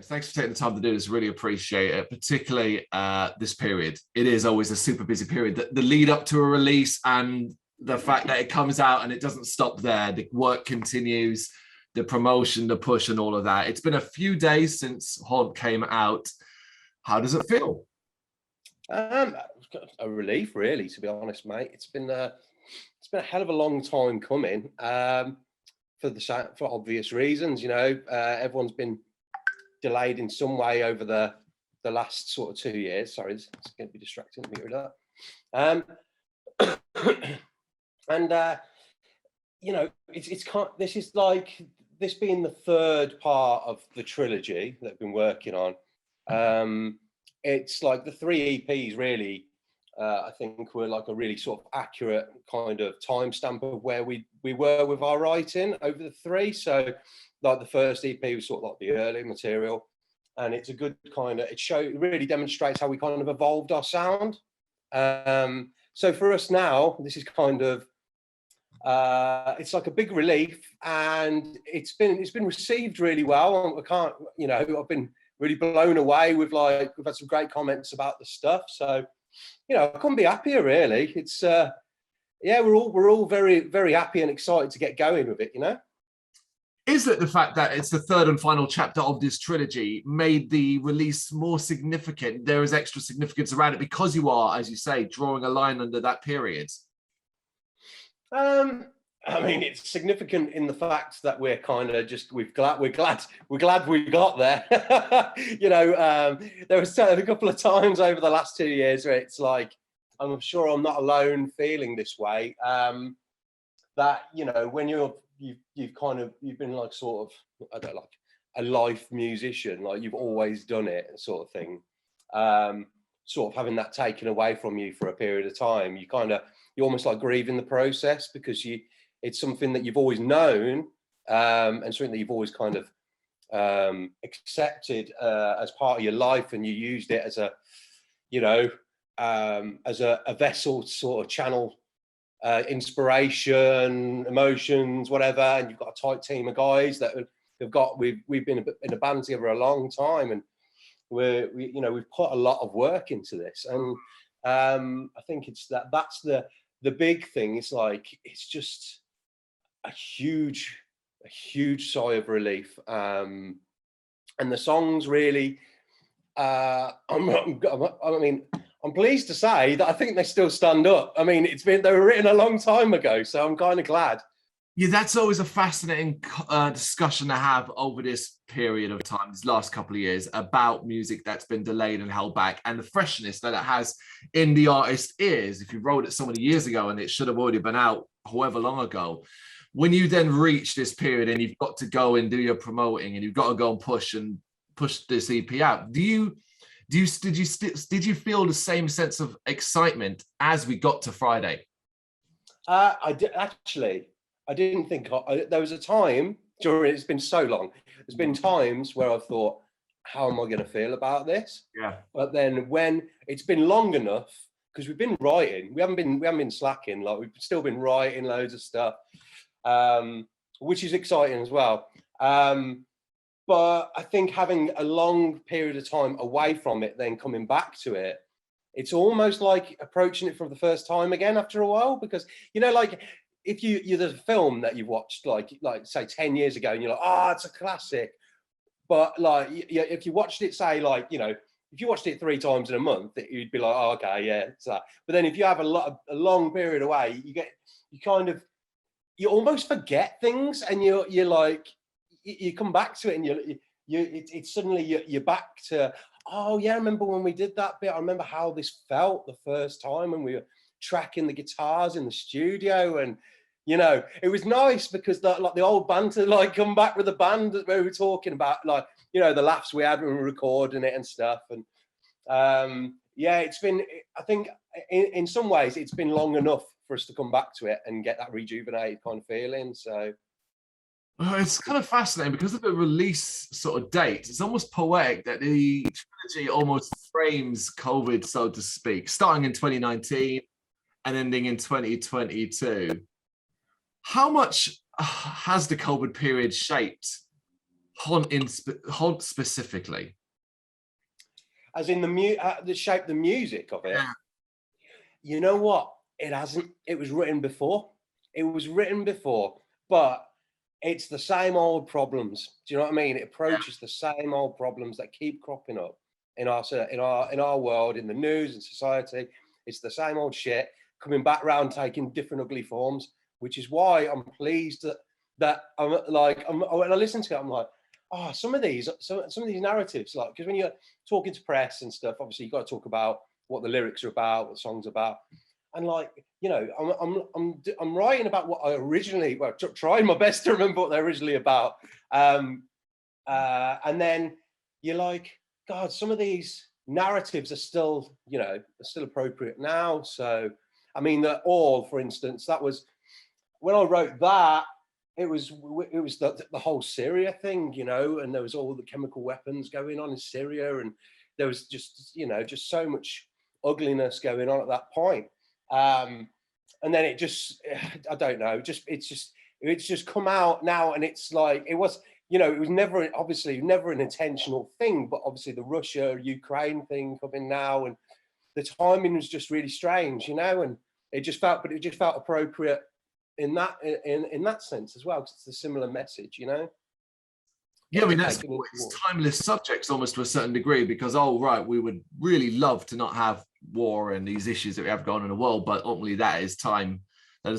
Thanks for taking the time to do this. Really appreciate it, particularly this period. It is always a super busy period. The lead up to a release and the fact that it comes out and it doesn't stop there. The work continues, the promotion, the push, and all of that. It's been a few days since Haunt came out. How does it feel? A relief, really, to be honest, mate. It's been a hell of a long time coming. For obvious reasons, everyone's been delayed in some way over the last sort of 2 years. Sorry, it's going to be distracting. Let me get rid of that. This is like this being the third part of the trilogy that I've been working on. It's like the 3 EPs really. I think were like a really sort of accurate kind of timestamp of where we were with our writing over the 3. So like the first EP was sort of like the early material, and it's a good kind of, it really demonstrates how we kind of evolved our sound. So for us now, this is kind of, it's like a big relief, and it's been received really well. I've been really blown away with we've had some great comments about the stuff. So, I couldn't be happier, really. It's we're all very, very happy and excited to get going with it. Is it the fact that it's the third and final chapter of this trilogy made the release more significant? There is extra significance around it because you are, as you say, drawing a line under that period. It's significant in the fact that we're kind of just we're glad we got there. There was a couple of times over the last 2 years where it's like, I'm sure I'm not alone feeling this way. That when you've been like sort of, I don't know, like a life musician, like you've always done it, sort of thing. Sort of having that taken away from you for a period of time, you almost like grieving the process, because it's something that you've always known, and something that you've always kind of accepted as part of your life, and you used it as a vessel to sort of channel inspiration, emotions, whatever. And you've got a tight team of guys that we've been in a band together a long time, and we've put a lot of work into this, and I think that's the big thing. It's like, it's just a huge sigh of relief, and the songs really, I'm pleased to say that I think they still stand up. They were written a long time ago, so I'm kind of glad. Yeah, that's always a fascinating discussion to have over this period of time, these last couple of years, about music that's been delayed and held back, and the freshness that it has in the artist's ears. If you wrote it so many years ago and it should have already been out however long ago, when you then reach this period and you've got to go and do your promoting and you've got to go and push this EP out, did you feel the same sense of excitement as we got to Friday? I did actually. I didn't think there was a time during, it's been so long, there's been times where I've thought, how am I going to feel about this? Yeah. But then when it's been long enough, because we've been writing, we haven't been slacking, like we've still been writing loads of stuff, which is exciting as well. But I think having a long period of time away from it, then coming back to it, it's almost like approaching it for the first time again after a while, because, like, if there's a film that you've watched like say 10 years ago and you're like, it's a classic, but like if you watched it, say, like, if you watched it 3 times in a month, you'd be like, okay, yeah, it's that. But then if you have a long period away, you almost forget things, and you're like, you come back to it, and it's suddenly you're back to, oh yeah, I remember when we did that bit. I remember how this felt the first time when we were tracking the guitars in the studio, and it was nice because the old banter come back with the band that we were talking about, like, the laughs we had when we were recording it and stuff. And it's been, I think in some ways it's been long enough for us to come back to it and get that rejuvenated kind of feeling. So it's kind of fascinating because of the release sort of date. It's almost poetic that the trilogy almost frames COVID, so to speak, starting in 2019 and ending in 2022. How much has the COVID period shaped Haunt specifically? As in the shape, the music of it. Yeah. You know what? It hasn't. It was written before. It was written before, but it's the same old problems. Do you know what I mean? It approaches the same old problems that keep cropping up in our world, in the news and society. It's the same old shit coming back round, taking different ugly forms. Which is why I'm pleased that when I listen to it, I'm like, oh, some of these narratives, like, because when you're talking to press and stuff, obviously you've got to talk about what the lyrics are about, what the song's about, and like, you know, I'm writing about what I originally, trying my best to remember what they're originally about, and then you're like, God, some of these narratives are still, you know, are still appropriate now. So, I mean, for instance, that was when I wrote that. It was the whole Syria thing, you know, and there was all the chemical weapons going on in Syria, and there was just, you know, just so much ugliness going on at that point. And then it just, I don't know, it's just come out now, and it's like, it was, you know, it was never an intentional thing, but obviously the Russia-Ukraine thing coming now, and the timing was just really strange, you know, and it just felt appropriate in that sense as well, because it's a similar message, you know. Yeah, I mean, it's timeless subjects almost to a certain degree, because we would really love to not have war and these issues that we have going on in the world, but ultimately that is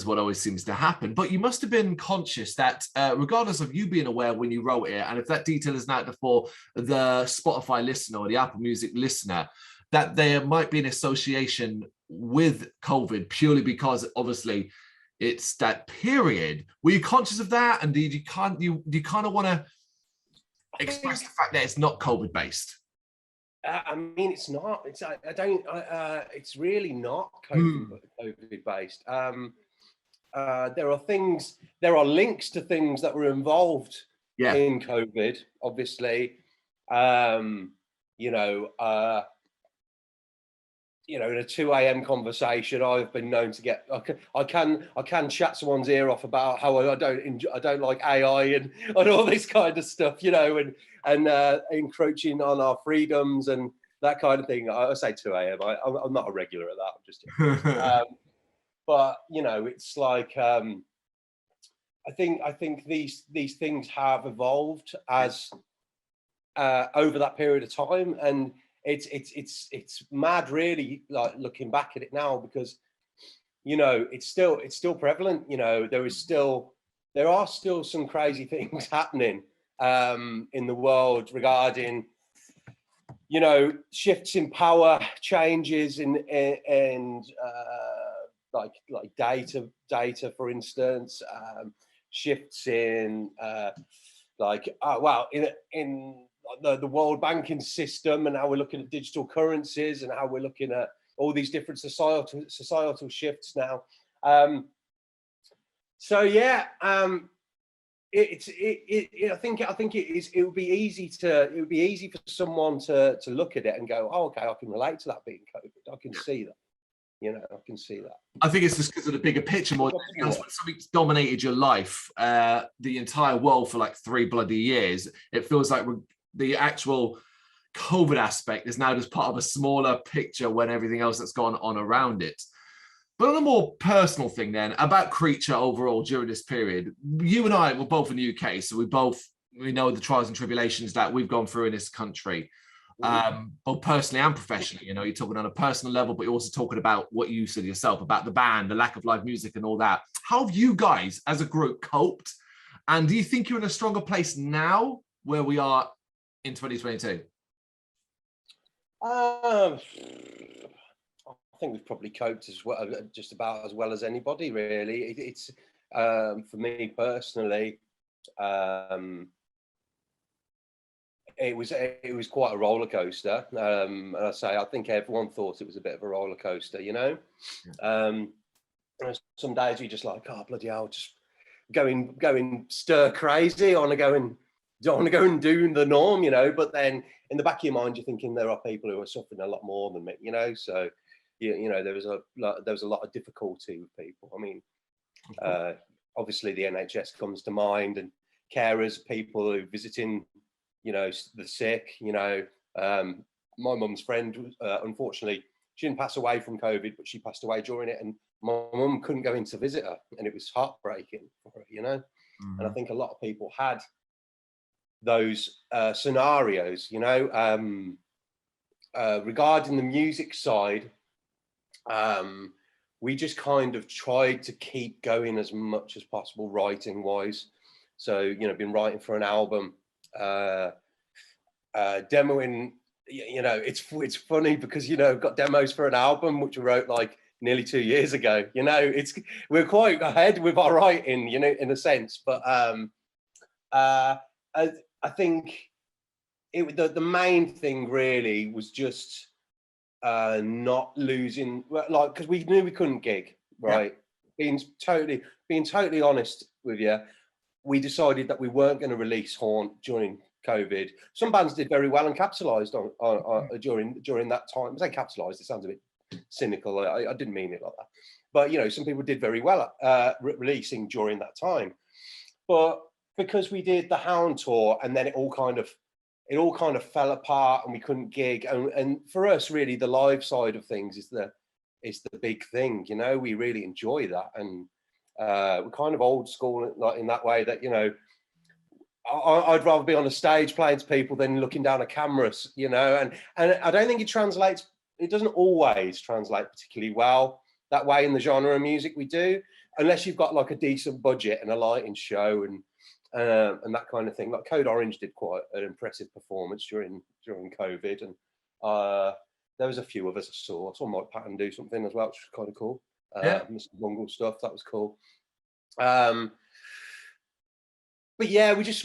what always seems to happen. But you must have been conscious that regardless of you being aware when you wrote it, and if that detail is not for the Spotify listener or the Apple Music listener, that there might be an association with COVID purely because obviously it's that period. Were you conscious of that? And do you kind of want to express the fact that it's not COVID based? I mean, it's not. It's really not COVID based. There are links to things that were involved in COVID, obviously. In a 2 a.m. conversation, I've been known to get. I can chat someone's ear off about how I don't like AI and all this kind of stuff, you know, and encroaching on our freedoms and that kind of thing. I say 2 a.m. I'm not a regular at that. I'm just. But you know, it's like I think these things have evolved as over that period of time, and it's mad, really, like looking back at it now, because you know it's still prevalent. You know, there are still some crazy things happening in the world regarding, you know, shifts in power, changes in like data, for instance, shifts in in the world banking system, and how we're looking at digital currencies, and how we're looking at all these different societal shifts now. So yeah, I think it would be easy for someone to look at it and go, oh, okay, I can relate to that being COVID. I can see that. You know, I can see that. I think it's just because of the bigger picture more than anything else. When something's dominated your life, the entire world for like 3 bloody years, it feels like the actual COVID aspect is now just part of a smaller picture when everything else that's gone on around it. But on a more personal thing then, about Creature overall during this period, you and I were both in the UK, so we know the trials and tribulations that we've gone through in this country. Both personally and professionally, you know, you're talking on a personal level, but you're also talking about what you said yourself about the band, the lack of live music and all that. How have you guys as a group coped? And do you think you're in a stronger place now where we are in 2022? I think we've probably coped as well, just about as well as anybody, really. It's for me personally, it was quite a roller coaster. And I think everyone thought it was a bit of a roller coaster, you know. Some days you're just like, oh bloody hell, just going stir crazy. I want to go and do the norm, you know. But then in the back of your mind, you're thinking there are people who are suffering a lot more than me, you know. So you know, there was a lot of difficulty with people. I mean, obviously the NHS comes to mind, and carers, people who are visiting, you know, the sick. You know, my mum's friend, unfortunately, she didn't pass away from COVID, but she passed away during it, and my mum couldn't go in to visit her, and it was heartbreaking for her, you know. And I think a lot of people had those scenarios, you know. Regarding the music side, we just kind of tried to keep going as much as possible, writing wise. So, you know, been writing for an album, demoing. You know, it's funny because, you know, I've got demos for an album which we wrote like nearly 2 years ago. You know, we're quite ahead with our writing, you know, in a sense. But I think the main thing really was just not losing, like, because we knew we couldn't gig, right? Yeah. Being totally honest with you, we decided that we weren't going to release Haunt during COVID. Some bands did very well and capitalized on during that time. I say capitalized, it sounds a bit cynical. I didn't mean it like that. But, you know, some people did very well releasing during that time. But because we did the Hound tour, and then it all kind of fell apart, and we couldn't gig. And for us, really, the live side of things is the big thing. You know, we really enjoy that, and we're kind of old school, like in that way that, you know, I'd rather be on a stage playing to people than looking down at cameras, you know. And I don't think it translates. It doesn't always translate particularly well that way in the genre of music we do, unless you've got like a decent budget and a lighting show and that kind of thing. Like Code Orange did quite an impressive performance during COVID, and there was a few of us I saw Mike Patton do something as well, which was kind of cool. Mr. Bungle stuff, that was cool. But yeah, we just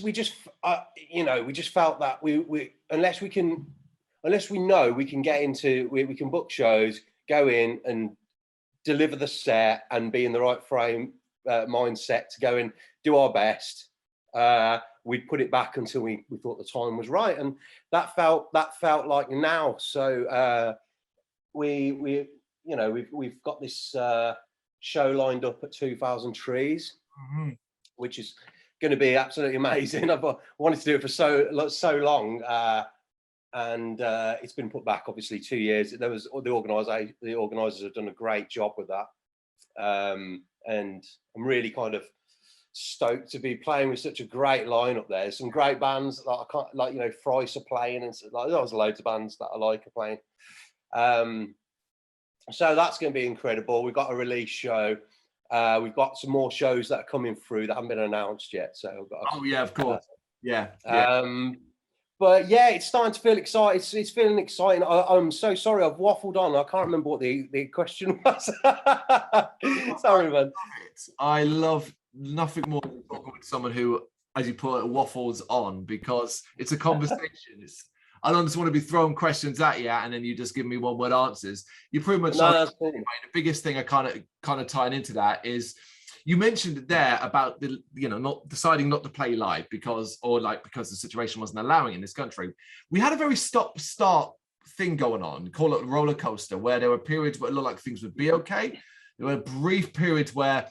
you know, we just felt that we unless we know we can get into, we can book shows, go in and deliver the set and be in the right frame mindset to go and do our best, we'd put it back until we thought the time was right, and that felt like now. So we you know, we've got this show lined up at 2,000 Trees, which is going to be absolutely amazing. I've wanted to do it for so long, and it's been put back obviously 2 years. There was the organisers have done a great job with that, and I'm really kind of stoked to be playing with such a great lineup there. Some great bands like you know, Thrice are playing, and like there's loads of bands that I like are playing. So that's going to be incredible. We've got a release show. We've got some more shows that are coming through that haven't been announced yet. So we've got of course. Yeah. But yeah, it's starting to feel exciting. It's feeling exciting. I'm so sorry, I've waffled on. I can't remember what the question was. Sorry, man. I love nothing more than talking with someone who, as you put it, waffles on, because it's a conversation. I don't just want to be throwing questions at you and then you just give me one-word answers. You pretty much. No, cool. The biggest thing I kind of tying into that is, you mentioned it there about the, you know, not deciding not to play live because the situation wasn't allowing in this country. We had a very stop-start thing going on, call it a roller coaster, where there were periods where it looked like things would be okay. There were brief periods where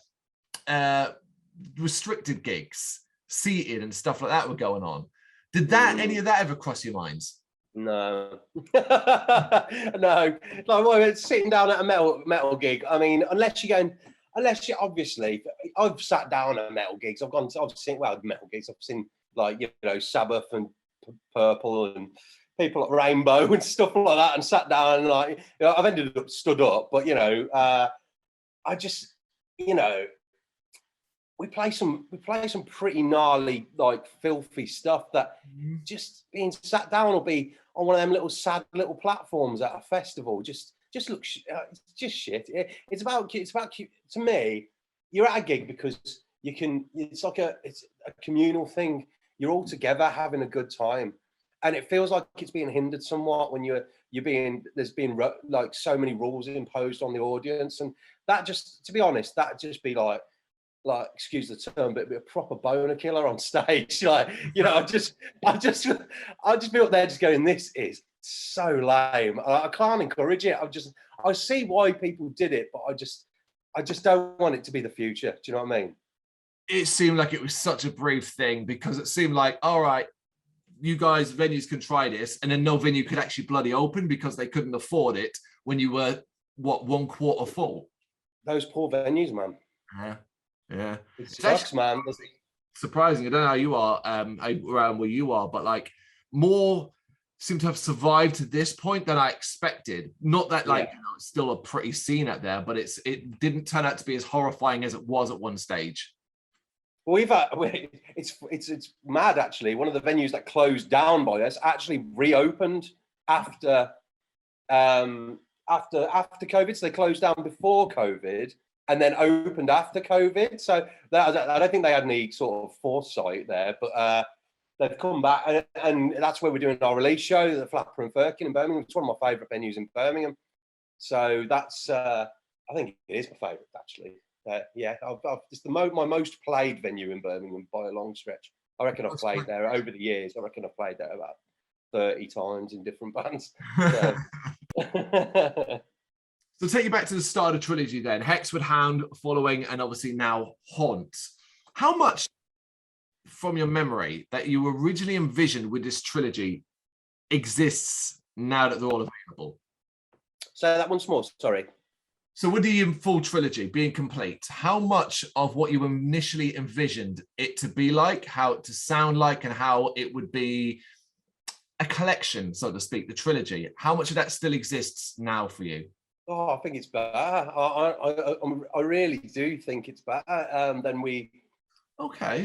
restricted gigs, seated and stuff like that were going on. Did any of that ever cross your minds? No. No. Like, sitting down at a metal gig, I mean, unless you obviously, I've sat down at metal gigs. I've seen metal gigs. I've seen, like, you know, Sabbath and Purple and people like Rainbow and stuff like that, and sat down and, like, you know, I've ended up stood up, but, you know, I just, you know, we play some pretty gnarly, like, filthy stuff that just being sat down or be on one of them little sad little platforms at a festival just looks, it's just shit. It's about to me, you're at a gig because you can, it's a communal thing. You're all together having a good time, and it feels like it's being hindered somewhat when there's been like so many rules imposed on the audience, and that just, to be honest, that just be like, excuse the term, but be a proper boner killer on stage. Like, you know, I just be up there just going, this is so lame. I can't encourage it. I see why people did it, but I just don't want it to be the future. Do you know what I mean? it seemed like it was such a brief thing, because it seemed like, all right, you guys, venues can try this, and then no venue could actually bloody open because they couldn't afford it when you were, what, 1/4 full. Those poor venues, man. Yeah, yeah. It It's sucks, actually man. surprising. I don't know how you are, around where you are, but like more seem to have survived to this point than I expected. Not that like, you know, it's still a pretty scene out there, but it didn't turn out to be as horrifying as it was at one stage. We've it's mad actually. One of the venues that closed down by us actually reopened after COVID. So they closed down before COVID and then opened after COVID. So I don't think they had any sort of foresight there, but they've come back, and that's where we're doing our release show, the Flapper and Firkin in Birmingham. It's one of my favourite venues in Birmingham. So that's I think it is my favourite actually. Yeah, it's my most played venue in Birmingham by a long stretch. I reckon I've played there over the years. I reckon I've played there about 30 times in different bands. So. So take you back to the start of the trilogy then. Hexwood Hound, Following, and obviously now Haunt. How much from your memory that you originally envisioned with this trilogy exists now that they're all available? So that once more, sorry. So with the full trilogy being complete, how much of what you initially envisioned it to be like, how it to sound like, and how it would be a collection, so to speak, the trilogy, how much of that still exists now for you? Oh, I think it's better. I really do think it's better than we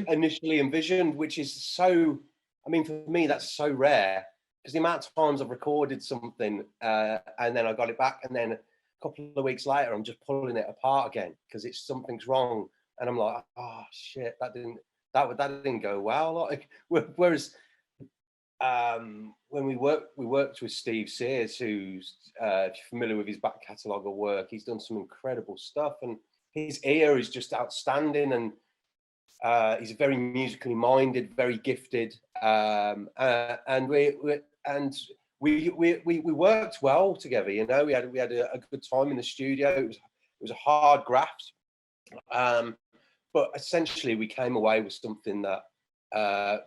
initially envisioned, which is so, I mean, for me, that's so rare, because the amount of times I've recorded something and then I got it back, and then a couple of weeks later, I'm just pulling it apart again because something's wrong. And I'm like, oh shit, that didn't go well. Like, whereas when we worked with Steve Sears, who's familiar with his back catalogue of work, he's done some incredible stuff, and his ear is just outstanding, and he's very musically minded, very gifted, and we worked well together. You know, we had a good time in the studio. It was a hard graft, but essentially we came away with something that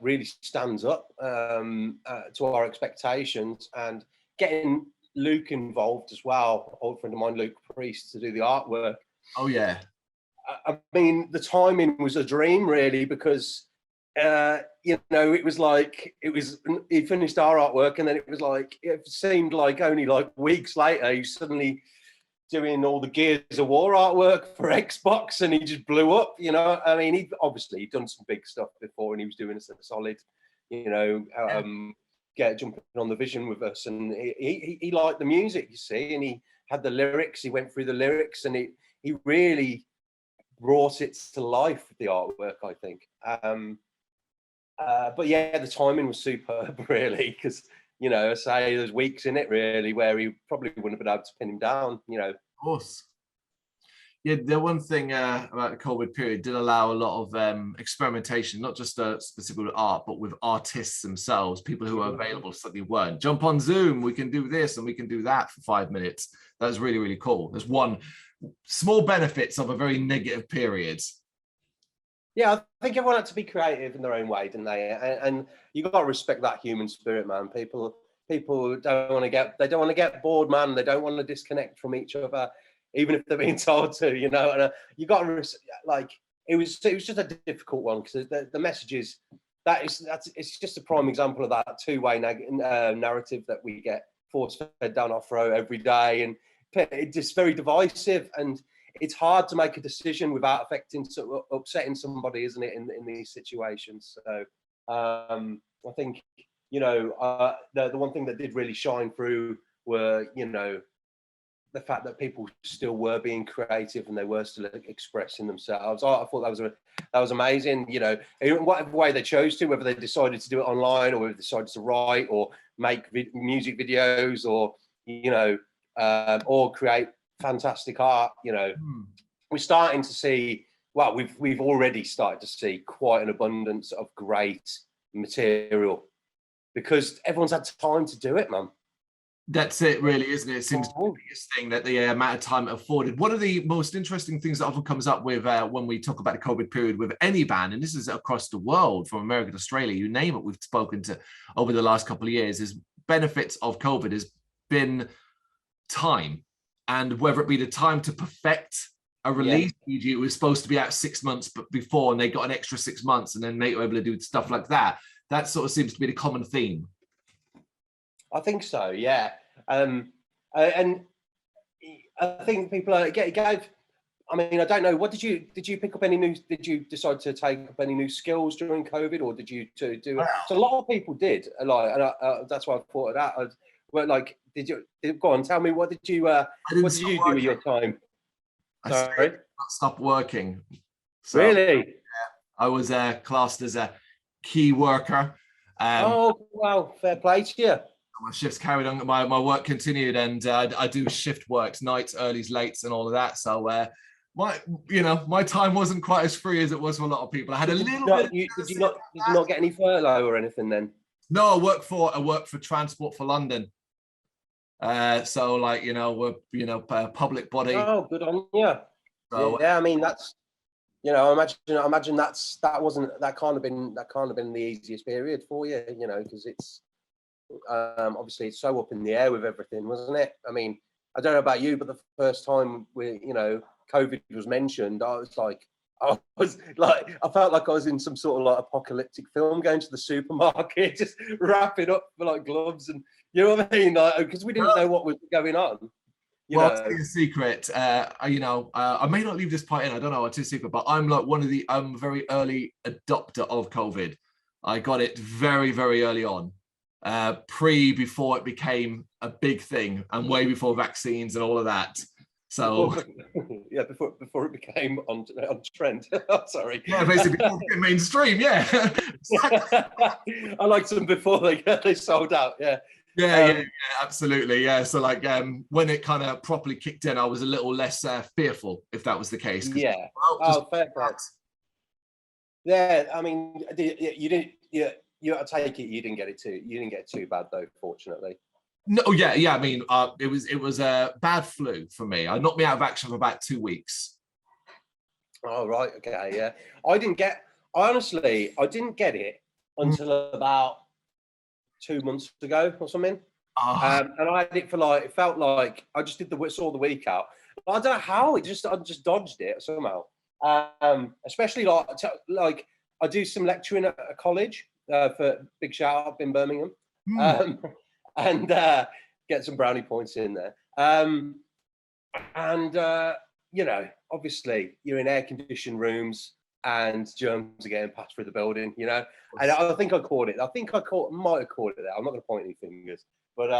really stands up to our expectations. And getting Luke involved as well, old friend of mine, Luke Priest, to do the artwork. Oh yeah. I mean, the timing was a dream, really, because you know, it was like he finished our artwork, and then it seemed like only like weeks later he suddenly doing all the Gears of War artwork for Xbox, and he just blew up. You know, I mean, he'd done some big stuff before, and he was doing a solid, you know, jumping on the Vision with us, and he liked the music, you see, and he had the lyrics. He went through the lyrics, and he really brought it to life with the artwork, I think. But yeah, the timing was superb, really, because, you know, I say there's weeks in it really where he probably wouldn't have been able to pin him down, you know. Of course. Yeah, the one thing about the COVID period did allow a lot of experimentation, not just specifically with art, but with artists themselves, people who are available suddenly weren't. Jump on Zoom, we can do this and we can do that for 5 minutes. That was really, really cool. There's one small benefits of a very negative period. Yeah, I think everyone had to be creative in their own way, didn't they? And you got to respect that human spirit, man. People don't want to get bored, man. They don't want to disconnect from each other, even if they're being told to, you know. And you got to it was just a difficult one, because the messages it's just a prime example of that two-way narrative that we get force-fed down our throat every day, and it's just very divisive, and it's hard to make a decision without upsetting somebody, isn't it, in these situations? So I think, you know, the one thing that did really shine through were, you know, the fact that people still were being creative and they were still expressing themselves. I thought that was amazing. You know, in whatever way they chose to, whether they decided to do it online or whether they decided to write or make music videos, or, you know, or create fantastic art. You know, we're starting to see. Well, we've already started to see quite an abundance of great material, because everyone's had time to do it, man. That's it, really, isn't it? It seems to be Oh, the biggest thing, that the amount of time it afforded. One of the most interesting things that often comes up with when we talk about the COVID period with any band, and this is across the world, from America to Australia, you name it, we've spoken to over the last couple of years, is benefits of COVID has been time, and whether it be the time to perfect a release, e.g. it was supposed to be out 6 months but before, and they got an extra 6 months, and then they were able to do stuff like that. That sort of seems to be the common theme. I think so, yeah. And I think people gave. I mean, I don't know. What did you pick up any new? Did you decide to take up any new skills during COVID, or did you do it? So a lot of people did. Like, and that's why I thought of that. Well, like, go on? Tell me, what did you do with your time? I stopped working. So, really? Yeah, I was classed as a key worker. Oh wow, fair play to you. My shifts carried on, my work continued, and I do shift works, nights, earlys, lates, and all of that. So my time wasn't quite as free as it was for a lot of people. I had a little bit. Did you not get any furlough or anything then? No, I work for Transport for London. So like, we're public body. Oh, good on you. So, yeah, I mean, that's, I imagine that can't have been the easiest period for you, because it's obviously it's so up in the air with everything, wasn't it? I mean, I don't know about you, but the first time COVID was mentioned, I felt like I was in some sort of like apocalyptic film, going to the supermarket, just wrapping up for like gloves, and you know what I mean, because we didn't know what was going on. I'll tell you a secret. I may not leave this part in. I don't know. It's a secret, but I'm a very early adopter of COVID. I got it very, very early on, before it became a big thing, and way before vaccines and all of that. So yeah, before it became on trend. Sorry. Yeah, basically before it became mainstream. Yeah. I liked them before they sold out. Yeah. Yeah, absolutely. Yeah. So like when it kind of properly kicked in, I was a little less fearful, if that was the case. Yeah. Fair play. Yeah, I mean, you didn't. Yeah, I take it you didn't get it too bad though, fortunately. No, yeah. I mean, it was a bad flu for me. I knocked me out of action for about 2 weeks. Oh right, okay, yeah. I didn't get it until about 2 months ago or something. And I had it for like, it felt like I just saw the week out. I don't know how I just dodged it somehow. Especially like I do some lecturing at a college for big shout out in Birmingham, and get some brownie points in there. Obviously you're in air conditioned rooms and germs are getting passed through the building, and I think I caught it. Might have caught it there. I'm not going to point any fingers, but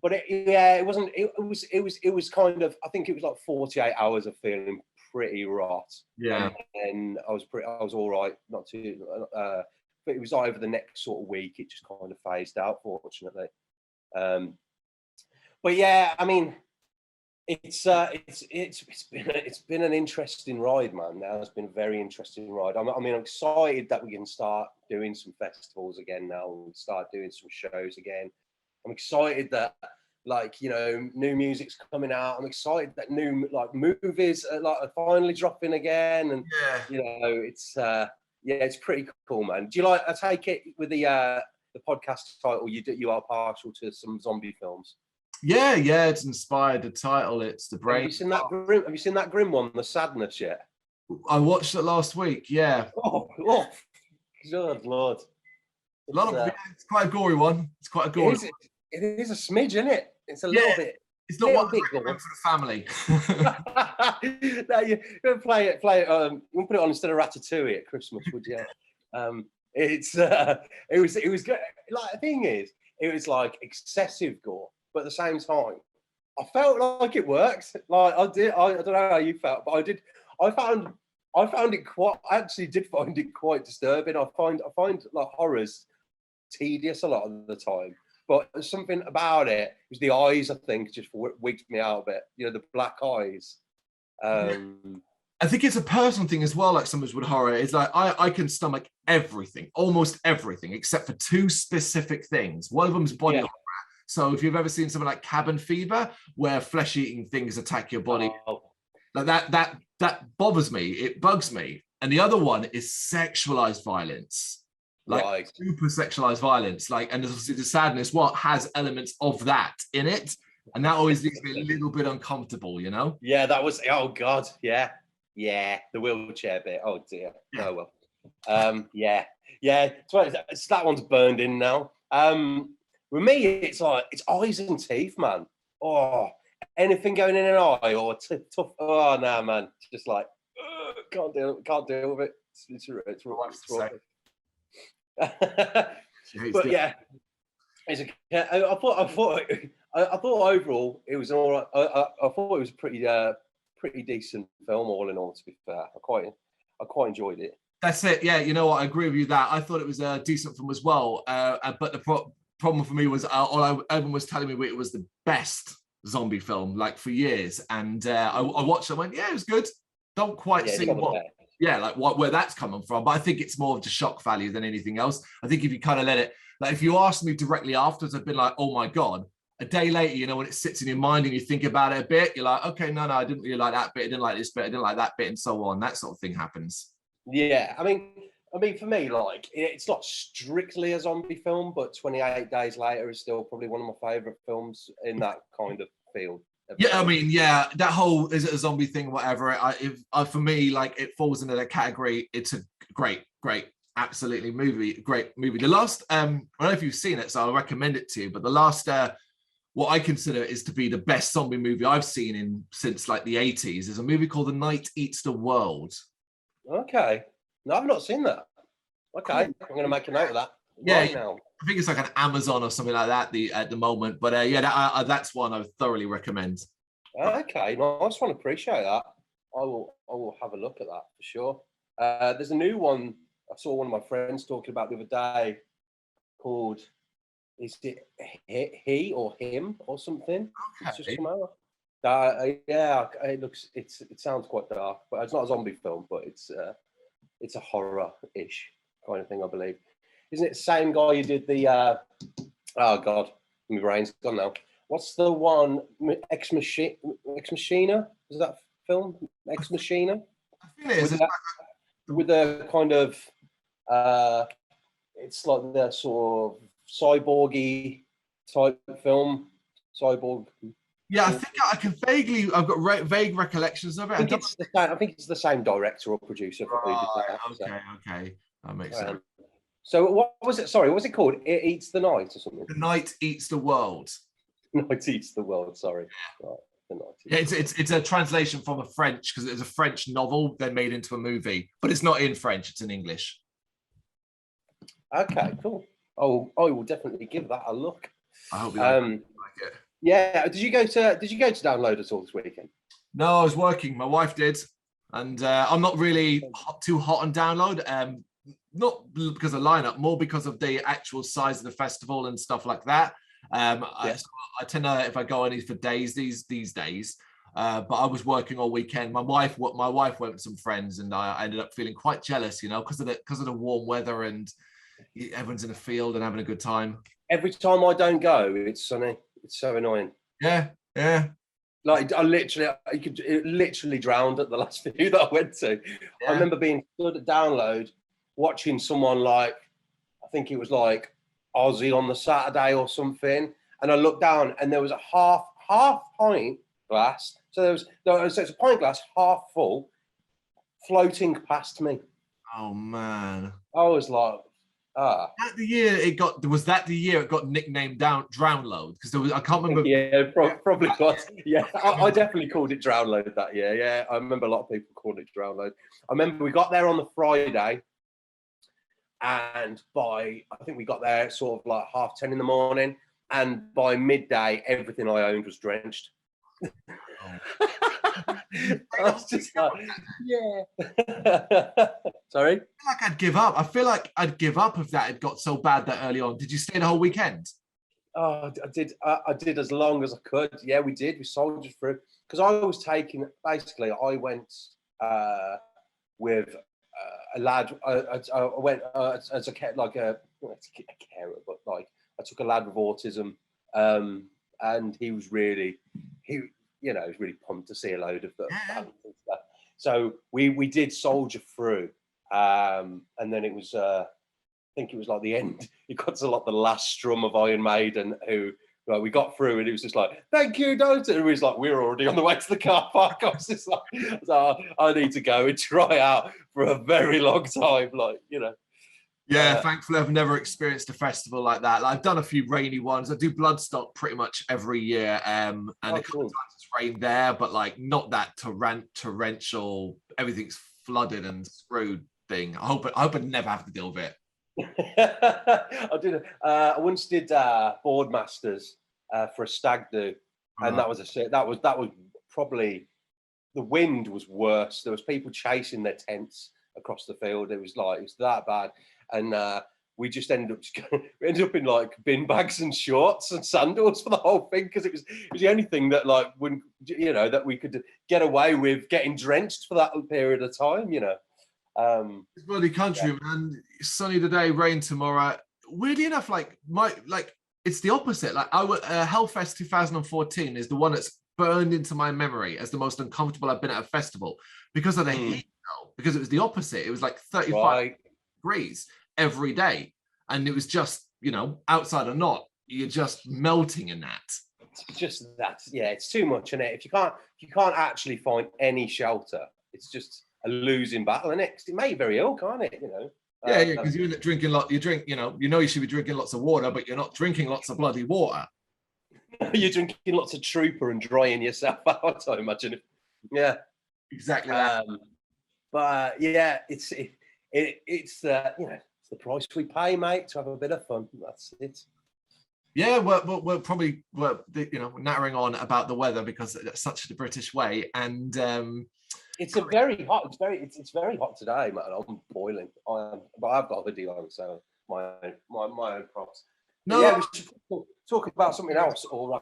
it wasn't. It was kind of. I think it was like 48 hours of feeling pretty rot. Yeah. And I was all right. Not too. But it was like over the next sort of week, it just kind of phased out, fortunately. But yeah, I mean, it's been an interesting ride, man. Now it's been a very interesting ride. I'm excited that we can start doing some festivals again now. We start doing some shows again. I'm excited that new music's coming out. I'm excited that new movies are finally dropping again, and it's pretty cool, man. Do you I take it with the podcast title, you are partial to some zombie films? Yeah, it's inspired the title. It's the brain. Have you seen that grim one, The Sadness, yet? I watched it last week. Yeah. Oh good lord! It's quite a gory one. It's quite a gory. It is a smidge, isn't it? It's a little bit. It's not one for the family. No, you play it. You won't put it on instead of Ratatouille at Christmas, would you? It was good. Like, the thing is, it was like excessive gore, but at the same time, I felt like it worked. Like I don't know how you felt, but I did. I found it quite. I actually did find it quite disturbing. I find like horrors tedious a lot of the time. But there's something about it. It was the eyes, I think, just wigged me out a bit. The black eyes. I think it's a personal thing as well. Like some with horror, it's like I can stomach everything, almost everything, except for two specific things. One of them is body horror, So if you've ever seen something like Cabin Fever, where flesh-eating things attack your body, like that bothers me. It bugs me. And the other one is sexualized violence, like super sexualized violence. Like, and the sadness, what has elements of that in it, and that always leaves me a little bit uncomfortable, you know? Yeah, that was, oh God, yeah, the wheelchair bit. Oh dear. Oh well. Yeah, so that one's burned in now. With me, it's like it's eyes and teeth, man. Oh, anything going in an eye or tough. Oh no, man, just like can't deal with it. It's rough. But yeah, I thought overall it was all right. I thought it was a pretty decent film, all in all. To be fair, I quite enjoyed it. That's it. Yeah, you know what? I agree with you that I thought it was a decent film as well. But the problem for me was everyone was telling me it was the best zombie film like for years, and I watched it and went, yeah, it was good. Don't quite see where that's coming from, but I think it's more of the shock value than anything else. I think if you kind of let it, like if you asked me directly afterwards, I've been like, oh my God. A day later, you know, when it sits in your mind and you think about it a bit, you're like, okay, no, I didn't really like that bit. I didn't like this bit. I didn't like that bit, and so on. That sort of thing happens. Yeah, I mean, for me, like, it's not strictly a zombie film, but 28 Days Later is still probably one of my favourite films in that kind of field. Yeah, I mean, yeah, that whole is it a zombie thing, whatever. For me, like, it falls into that category. It's a great, absolutely great movie. The last, I don't know if you've seen it, so I'll recommend it to you. But the last, what I consider is to be the best zombie movie I've seen since like the 80s is a movie called The Night Eats the World. Okay, no, I've not seen that. Okay, cool. I'm going to make a note of that. Right now. I think it's like an Amazon or something like that at the moment. But that's one I would thoroughly recommend. Okay, nice one. Appreciate that. I will have a look at that for sure. There's a new one I saw one of my friends talking about the other day called, is it He or Him or something? Okay. It's just come out. It sounds quite dark, but it's not a zombie film, but it's a horror-ish kind of thing, I believe. Isn't it the same guy who did the oh God, my brain's gone now. What's the one, Ex Machina? Is that film? Ex Machina? I think it is. With the kind of it's like the sort of cyborgy type film. Cyborg. Yeah, I think I can I've got vague recollections of it. I think it's the same director or producer. Okay. That makes sense. So what was it? Sorry, what was it called? It Eats the Night or something? The Night Eats the World. Night Eats the World, sorry. Right, the Night it's a translation from a French, because it's a French novel then made into a movie, but it's not in French, it's in English. Okay, cool. Oh, I will definitely give that a look. I hope you like it. Yeah, did you go to download at all this weekend? No, I was working. My wife did, and I'm not really too hot on download. Not because of lineup, more because of the actual size of the festival and stuff like that. I tend to, if I go only for days these days, but I was working all weekend. My wife went with some friends, and I ended up feeling quite jealous, you know, because of the warm weather and everyone's in the field and having a good time. Every time I don't go, it's sunny. It's so annoying. Yeah. Like it literally drowned at the last few that I went to. Yeah. I remember being stood at download, watching someone like, I think it was like Aussie on the Saturday or something, and I looked down and there was a half pint glass. So it's a pint glass half full, floating past me. Oh man! I was like, That the year it got nicknamed Drownload, because there was, I can't remember. Yeah, probably was. Yeah, I definitely called it Drownload that year. Yeah, I remember a lot of people called it Drownload. I remember we got there on the Friday, and I think we got there sort of like 10:30 in the morning, and by midday everything I owned was drenched. I was just like, yeah. Sorry? I feel like I'd give up if that had got so bad that early on. Did you stay the whole weekend? Oh, I did as long as I could. Yeah, we did. We soldiered through. Because I was taking, basically, I went with a lad. I went as a carer, but like I took a lad with autism And he was really, was really pumped to see a load of the bands and stuff. So we did soldier through, and then it was, I think it was like the end. It got to like the last strum of Iron Maiden, who like we got through, and it was just like, "Thank you, don't." And it was like we were already on the way to the car park. I was just like, so I need to go and try out for a very long time, like Yeah, thankfully I've never experienced a festival like that. Like, I've done a few rainy ones. I do Bloodstock pretty much every year, and a couple of times it's rained there, but like not that torrential, everything's flooded and screwed thing. I hope I'd never have to deal with it. I once did Boardmasters for a stag do, and that was probably, the wind was worse. There was people chasing their tents across the field. It was that bad. And we just ended up in like bin bags and shorts and sandals for the whole thing, because it was the only thing that like wouldn't, that we could get away with getting drenched for that period of time. It's bloody country, man. Sunny today, rain tomorrow. Weirdly enough, it's the opposite. Like Hellfest 2014 is the one that's burned into my memory as the most uncomfortable I've been at a festival because of the heat. Because it was the opposite. It was like 35 degrees every day, and it was just outside or not, you're just melting in that. It's just that, it's too much, isn't it? If you can't actually find any shelter, it's just a losing battle, isn't it? 'Cause it may be very ill, can't it? Yeah, because you're drinking you should be drinking lots of water, but you're not drinking lots of bloody water. You're drinking lots of Trooper and drying yourself out, I imagine. Yeah, exactly that. But it's the price we pay, mate, to have a bit of fun. That's it. Yeah, we're probably nattering on about the weather because that's such the British way, and it's very hot. It's very hot today, man. I'm boiling. But I've got a hoodie on, so my own props. No, we should talk about something else, or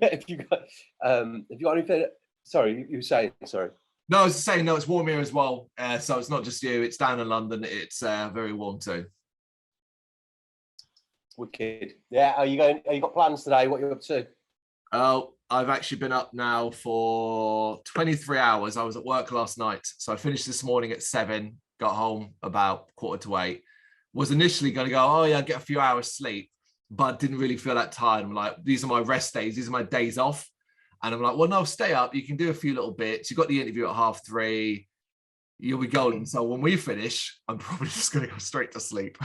if you got anything. Sorry, you were saying. Sorry. No, I was saying, no, it's warm here as well. So it's not just you, it's down in London. It's very warm too. Wicked. Yeah, are you got plans today? What are you up to? Oh, I've actually been up now for 23 hours. I was at work last night. So I finished this morning at 7, got home about 7:45. Was initially going to go, oh yeah, get a few hours sleep, but didn't really feel that tired. I'm like, these are my rest days. These are my days off. And I'm like, well, no, stay up. You can do a few little bits. You got the interview at 3:30. You'll be golden. So when we finish, I'm probably just going to go straight to sleep.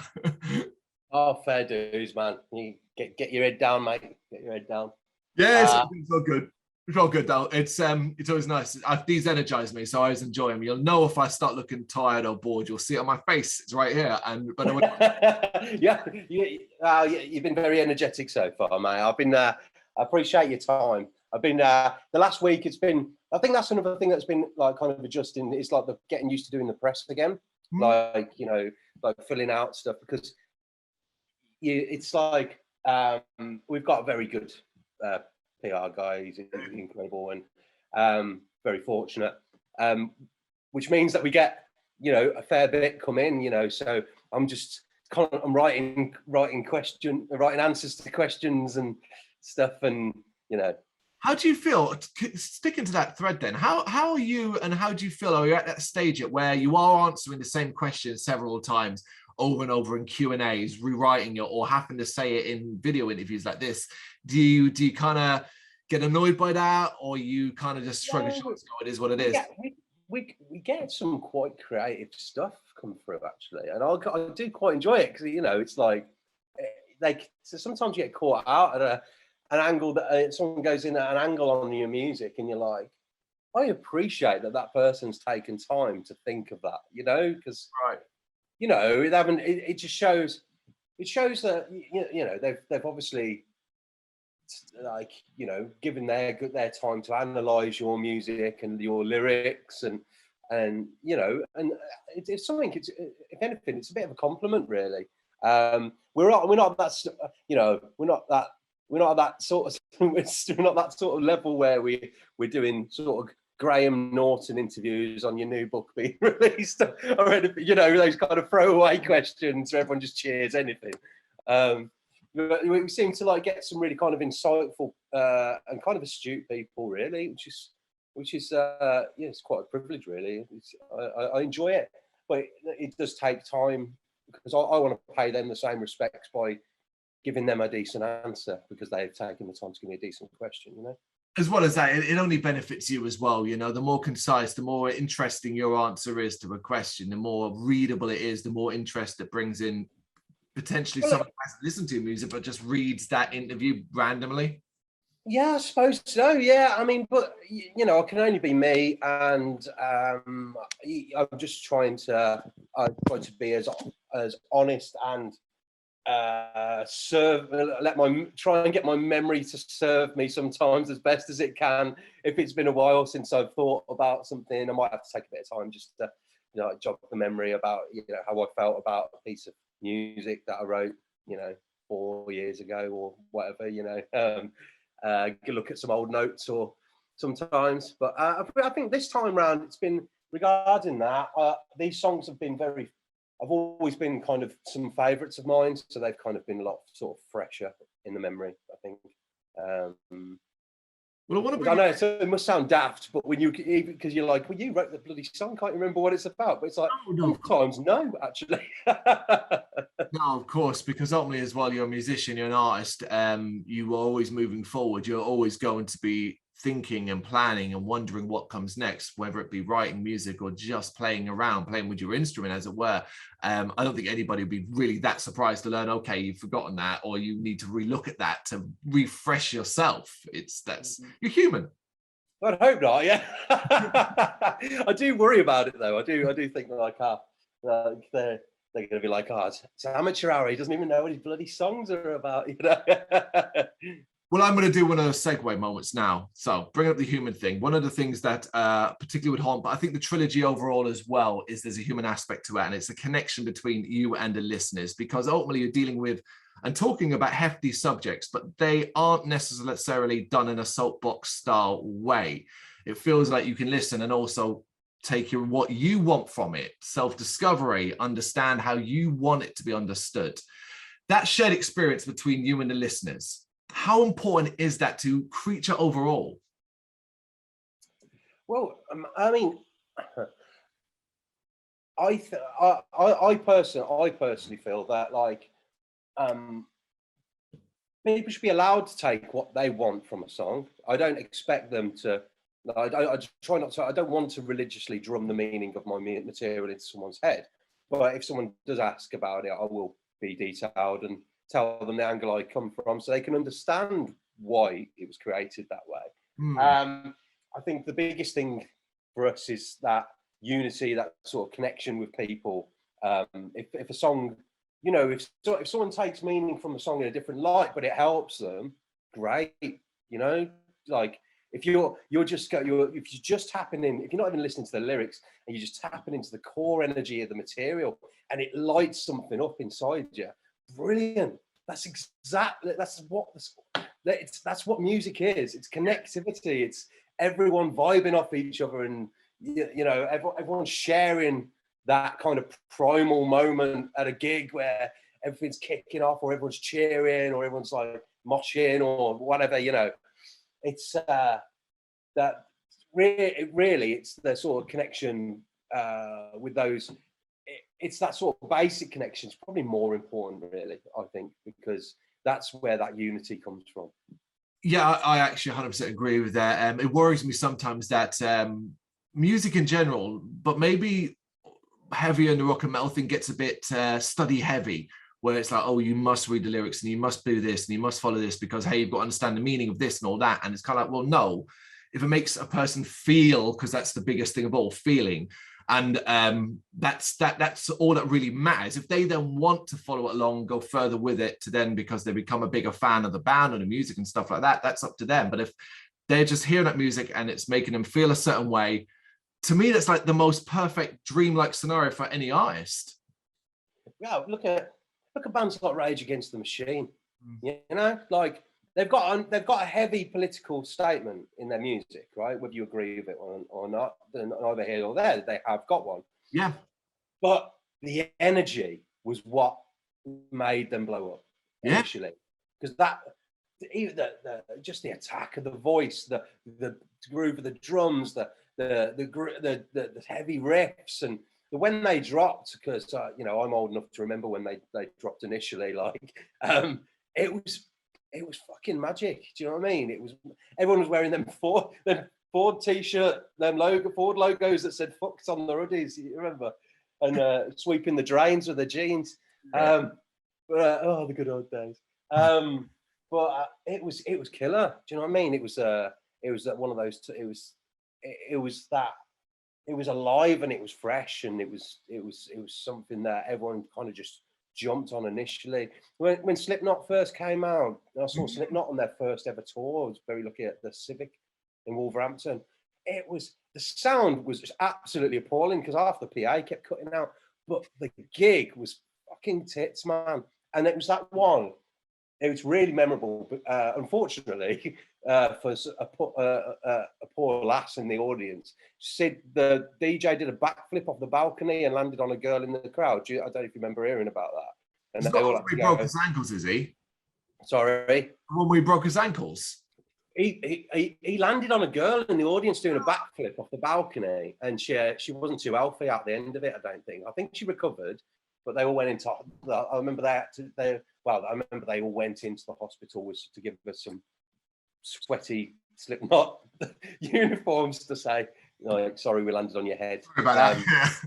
Oh, fair dues, man. You get your head down, mate. Get your head down. Yeah, it's all good. It's all good, though. It's always nice. These energize me, so I always enjoy them. You'll know if I start looking tired or bored. You'll see it on my face. It's right here. You've been very energetic so far, mate. I appreciate your time. I've been the last week. I think that's another thing that's been like kind of adjusting. It's like getting used to doing the press again, like filling out stuff, because it's like we've got a very good PR guy. He's incredible and very fortunate, which means that we get a fair bit come in. So I'm writing answers to questions and stuff, and How do you feel, sticking to that thread then, how are you, and how do you feel, are you at that stage where you are answering the same question several times over and over in Q&As, rewriting it, or having to say it in video interviews like this? Do you kind of get annoyed by that, or you kind of just shrug your shoulders and go, it is what it is? Yeah, we get some quite creative stuff come through, actually, and I do quite enjoy it, because it's like so sometimes you get caught out at an angle that someone goes in at an angle on your music, and you're like, I appreciate that person's taken time to think of that, because it just shows that they've obviously given their time to analyze your music and your lyrics, and it's something. If anything, it's a bit of a compliment, really. We're not that sort of level where we're doing sort of Graham Norton interviews on your new book being released, or anything, those kind of throwaway questions where everyone just cheers anything. We seem to like get some really kind of insightful and kind of astute people, really, which is yeah, it's quite a privilege, really. I enjoy it, but it does take time because I want to pay them the same respects by giving them a decent answer because they've taken the time to give me a decent question, you know. As well as that, it only benefits you as well. You know, the more concise, the more interesting your answer is to a question, the more readable it is, the more interest it brings in potentially someone who hasn't listened to music but just reads that interview randomly. Yeah, I suppose so. Yeah, I mean, but you know, I can only be me, and I'm just trying to be as honest and try and get my memory to serve me sometimes as best as it can. If it's been a while since I've thought about something, I might have to take a bit of time just to, you know, jog the memory about, you know, how I felt about a piece of music that I wrote, you know, 4 years ago or whatever, you know. Look at some old notes or sometimes, but I think this time round it's been regarding that. These songs have been I've always been kind of some favourites of mine, so they've kind of been a lot sort of fresher in the memory, I think. Well, I know it must sound daft, but when you, because you're like, well, you wrote the bloody song, can't you remember what it's about? But it's like, sometimes no, actually. No, of course, because ultimately as well, you're a musician, you're an artist, you are always moving forward. You're always going to be thinking and planning and wondering what comes next, whether it be writing music or just playing around, playing with your instrument, as it were. I don't think anybody would be really that surprised to learn, okay, you've forgotten that, or you need to relook at that to refresh yourself. You're human. I'd hope not, yeah. I do worry about it though. I do think like, they're going to be like, oh, it's amateur hour. He doesn't even know what his bloody songs are about, you know. Well, I'm going to do one of those segue moments now. So bring up the human thing. One of the things that particularly would haunt, but I think the trilogy overall as well, is there's a human aspect to it. And it's a connection between you and the listeners, because ultimately you're dealing with and talking about hefty subjects, but they aren't necessarily done in a soapbox style way. It feels like you can listen and also take what you want from it, self-discovery, understand how you want it to be understood. That shared experience between you and the listeners, how important is that to Creature overall? Well, I mean, I personally feel that like people should be allowed to take what they want from a song. I don't expect them to. I try not to. I don't want to religiously drum the meaning of my material into someone's head. But if someone does ask about it, I will be detailed and tell them the angle I come from, so they can understand why it was created that way. I think the biggest thing for us is that unity, that sort of connection with people. If a song, you know, if someone takes meaning from a song in a different light, but it helps them, great. You know, like. If you're just tapping in, if you're not even listening to the lyrics and you're just tapping into the core energy of the material and it lights something up inside you, brilliant. That's what music is. It's connectivity. It's everyone vibing off each other, and you know, everyone's sharing that kind of primal moment at a gig where everything's kicking off, or everyone's cheering, or everyone's like moshing, or whatever, you know. It's that really it's the sort of connection with those. It's that sort of basic connection is probably more important, really, I think, because that's where that unity comes from. Yeah, I actually 100% agree with that. It worries me sometimes that music in general, but maybe heavier in the rock and metal thing, gets a bit study heavy, where it's like, oh, you must read the lyrics and you must do this and you must follow this because, hey, you've got to understand the meaning of this and all that. And it's kind of like, well, no, if it makes a person feel, because that's the biggest thing of all, feeling. And that's all that really matters. If they then want to follow it along, go further with it to then, because they become a bigger fan of the band or the music and stuff like that, that's up to them. But if they're just hearing that music and it's making them feel a certain way, to me, that's like the most perfect dreamlike scenario for any artist. Yeah, look at bands like Rage Against the Machine. You know, like they've got a heavy political statement in their music, right? Whether you agree with it or not, neither here or there, they have got one. Yeah. But the energy was what made them blow up. initially, because that even just the attack of the voice, the groove of the drums, the heavy riffs, and when they dropped, because you know, I'm old enough to remember when they dropped initially, like it was fucking magic. Do you know what I mean? It was, everyone was wearing them Ford t-shirt, them Ford logos that said "fucked" on the hoodies. You remember? And sweeping the drains with the jeans. Oh, the good old days. But it was killer. Do you know what I mean? It was one of those. It was alive and it was fresh, and it was something that everyone kind of just jumped on initially. When Slipknot first came out, I saw Slipknot on their first ever tour. I was very lucky at the Civic in Wolverhampton. The sound was just absolutely appalling because half the PA kept cutting out, but the gig was fucking tits, man. And it was that one. It was really memorable, but unfortunately, for a poor lass in the audience, the DJ did a backflip off the balcony and landed on a girl in the crowd. I don't know if you remember hearing about that. And he's not the one who broke his ankles, is he? Sorry? The one where he broke his ankles? He landed on a girl in the audience doing a backflip off the balcony, and she wasn't too healthy at the end of it, I don't think. I think she recovered, but they all went into. I remember they all went into the hospital to give us some sweaty Slipknot uniforms to say, like, sorry, we landed on your head. Sorry about that.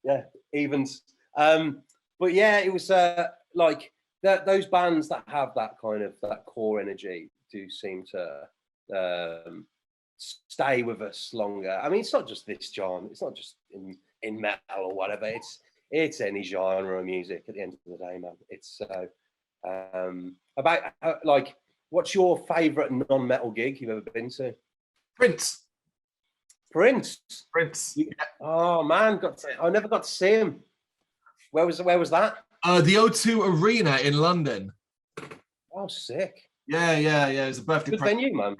Yeah, evens. But yeah, it was like those bands that have that kind of that core energy do seem to stay with us longer. I mean, it's not just this genre. It's not just in metal or whatever. It's any genre of music at the end of the day, man. It's about like, what's your favourite non-metal gig you've ever been to? Prince. Yeah. Oh man, I never got to see him. Where was that? The O2 Arena in London. Oh, sick. Yeah. It was a birthday good venue, man.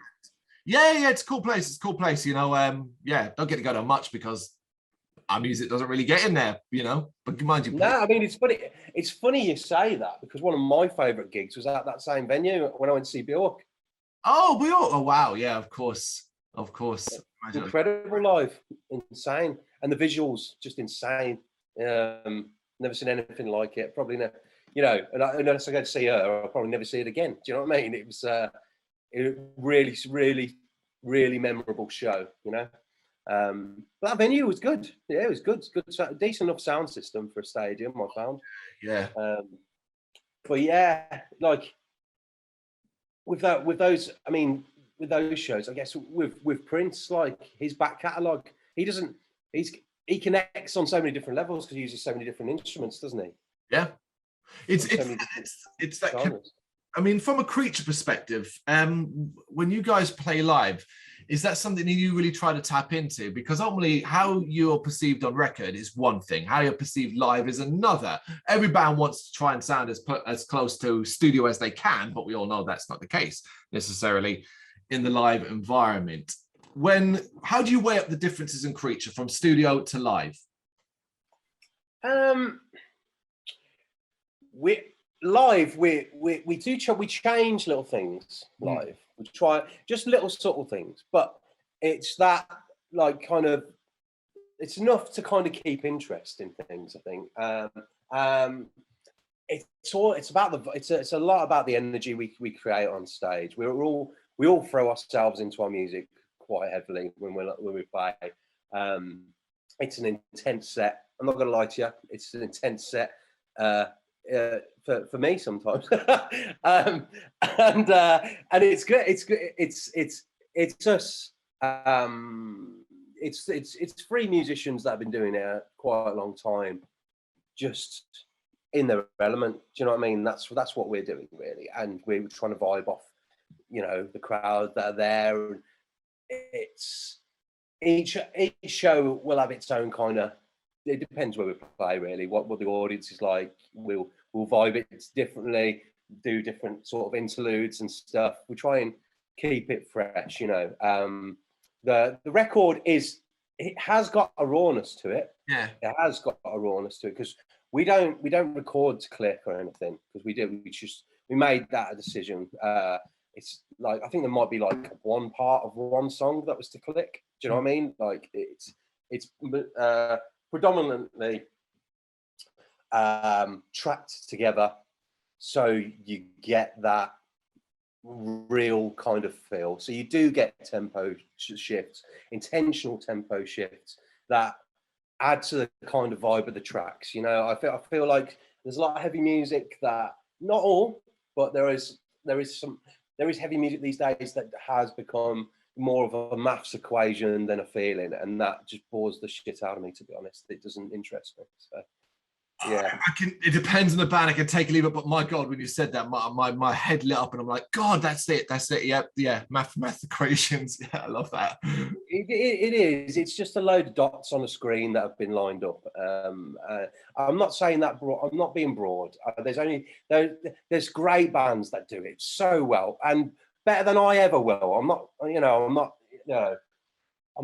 Yeah, it's a cool place. You know, don't get to go to much because our music doesn't really get in there, you know. But mind you, I mean, it's funny. It's funny you say that because one of my favourite gigs was at that same venue when I went to see Bjork. Oh, Bjork! Oh, wow! Yeah, of course. Incredible live, insane, and the visuals just insane. Never seen anything like it. Probably never, you know. And unless I go to see her, I'll probably never see it again. Do you know what I mean? It was really memorable show, you know. But that venue was good. Yeah, it was good. It's good, decent enough sound system for a stadium, I found. Yeah. But yeah, like with those shows, I guess with Prince, like his back catalogue, he connects on so many different levels because he uses so many different instruments, doesn't he? Yeah. It's that. genres. I mean, from a Creature perspective, when you guys play live, is that something that you really try to tap into? Because ultimately, how you're perceived on record is one thing. How you're perceived live is another. Every band wants to try and sound as close to studio as they can, but we all know that's not the case necessarily in the live environment. How do you weigh up the differences in Creature from studio to live? We change little things live. We try just little subtle things, but it's that like kind of it's enough to kind of keep interest in things, I think. It's a lot about the energy we create on stage. We all throw ourselves into our music quite heavily when we play. It's an intense set. I'm not going to lie to you. It's an intense set. For me sometimes, and it's good. It's us. It's three musicians that have been doing it quite a long time, just in their element. Do you know what I mean? That's what we're doing really, and we're trying to vibe off, you know, the crowd that are there. It's each show will have its own kind of. It depends where we play, really. What the audience is like. We'll vibe it differently, do different sort of interludes and stuff. We try and keep it fresh, you know. The record it has got a rawness to it. Yeah, it has got a rawness to it because we don't record to click or anything, because we made that a decision. It's like, I think there might be like one part of one song that was to click. Do you know what I mean? Like it's predominantly tracked together, so you get that real kind of feel. So you do get tempo shifts, intentional tempo shifts that add to the kind of vibe of the tracks. You know, I feel like there's a lot of heavy music that, not all, but there is heavy music these days that has become more of a maths equation than a feeling, and that just bores the shit out of me, to be honest. It doesn't interest me. So yeah, it depends on the band. I can take a leave it, but my God, when you said that, my head lit up, and I'm like, God, that's it. Yep, yeah, math equations. Yeah, I love that. It is. It's just a load of dots on a screen that have been lined up. I'm not saying that. I'm not being broad. There's great bands that do it so well and better than I ever will. I'm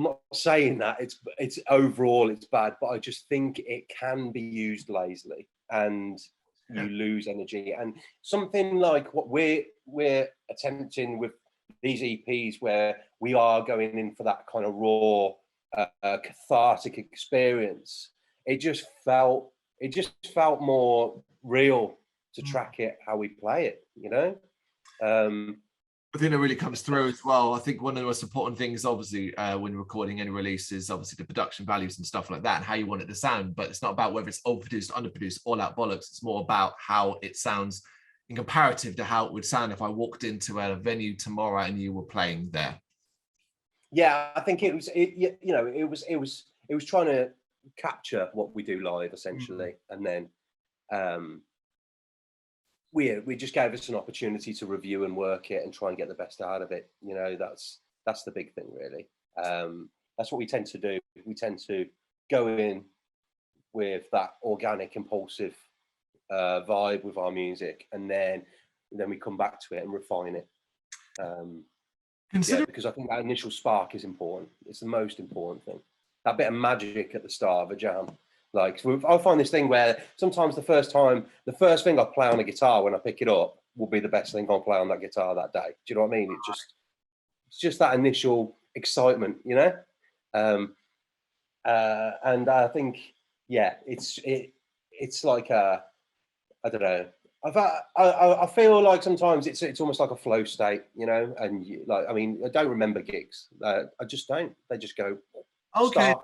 not saying that it's overall it's bad, but I just think it can be used lazily and you lose energy. And something like what we're attempting with these EPs, where we are going in for that kind of raw, cathartic experience, it just felt more real to track it how we play it, you know. I think it really comes through as well. I think one of the most important things, obviously, when you're recording any release, is obviously the production values and stuff like that, and how you want it to sound. But it's not about whether it's overproduced, underproduced, all out bollocks. It's more about how it sounds in comparative to how it would sound if I walked into a venue tomorrow and you were playing there. Yeah, I think it was trying to capture what we do live, essentially, and then we just gave us an opportunity to review and work it and try and get the best out of it. You know, that's the big thing, really. That's what we tend to do. We tend to go in with that organic, impulsive vibe with our music, and then we come back to it and refine it. Because I think that initial spark is important. It's the most important thing. That bit of magic at the start of a jam. Like, I find this thing where sometimes the first thing I play on a guitar when I pick it up will be the best thing I'll play on that guitar that day. Do you know what I mean? It's just that initial excitement, you know? And I think, yeah, it's like I don't know. I feel like sometimes it's almost like a flow state, you know? And like, I mean, I don't remember gigs. I just don't. They just go, okay.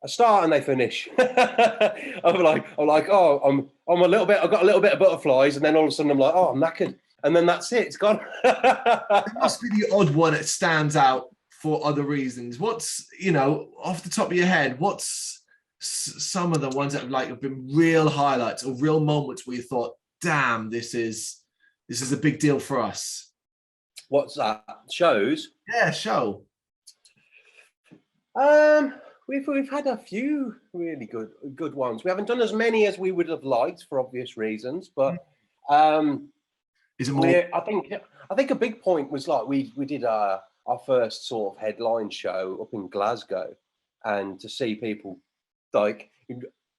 I start and they finish. I'm like, oh, I'm a little bit. I've got a little bit of butterflies, and then all of a sudden I'm like, oh, I'm knackered, and then that's it. It's gone. It must be the odd one that stands out for other reasons. What's, you know, off the top of your head, what's some of the ones that have been real highlights or real moments where you thought, damn, this is a big deal for us? What's that? Shows? Yeah, show. We've had a few really good ones. We haven't done as many as we would have liked for obvious reasons, but is it more? I think a big point was like we did our first sort of headline show up in Glasgow, and to see people like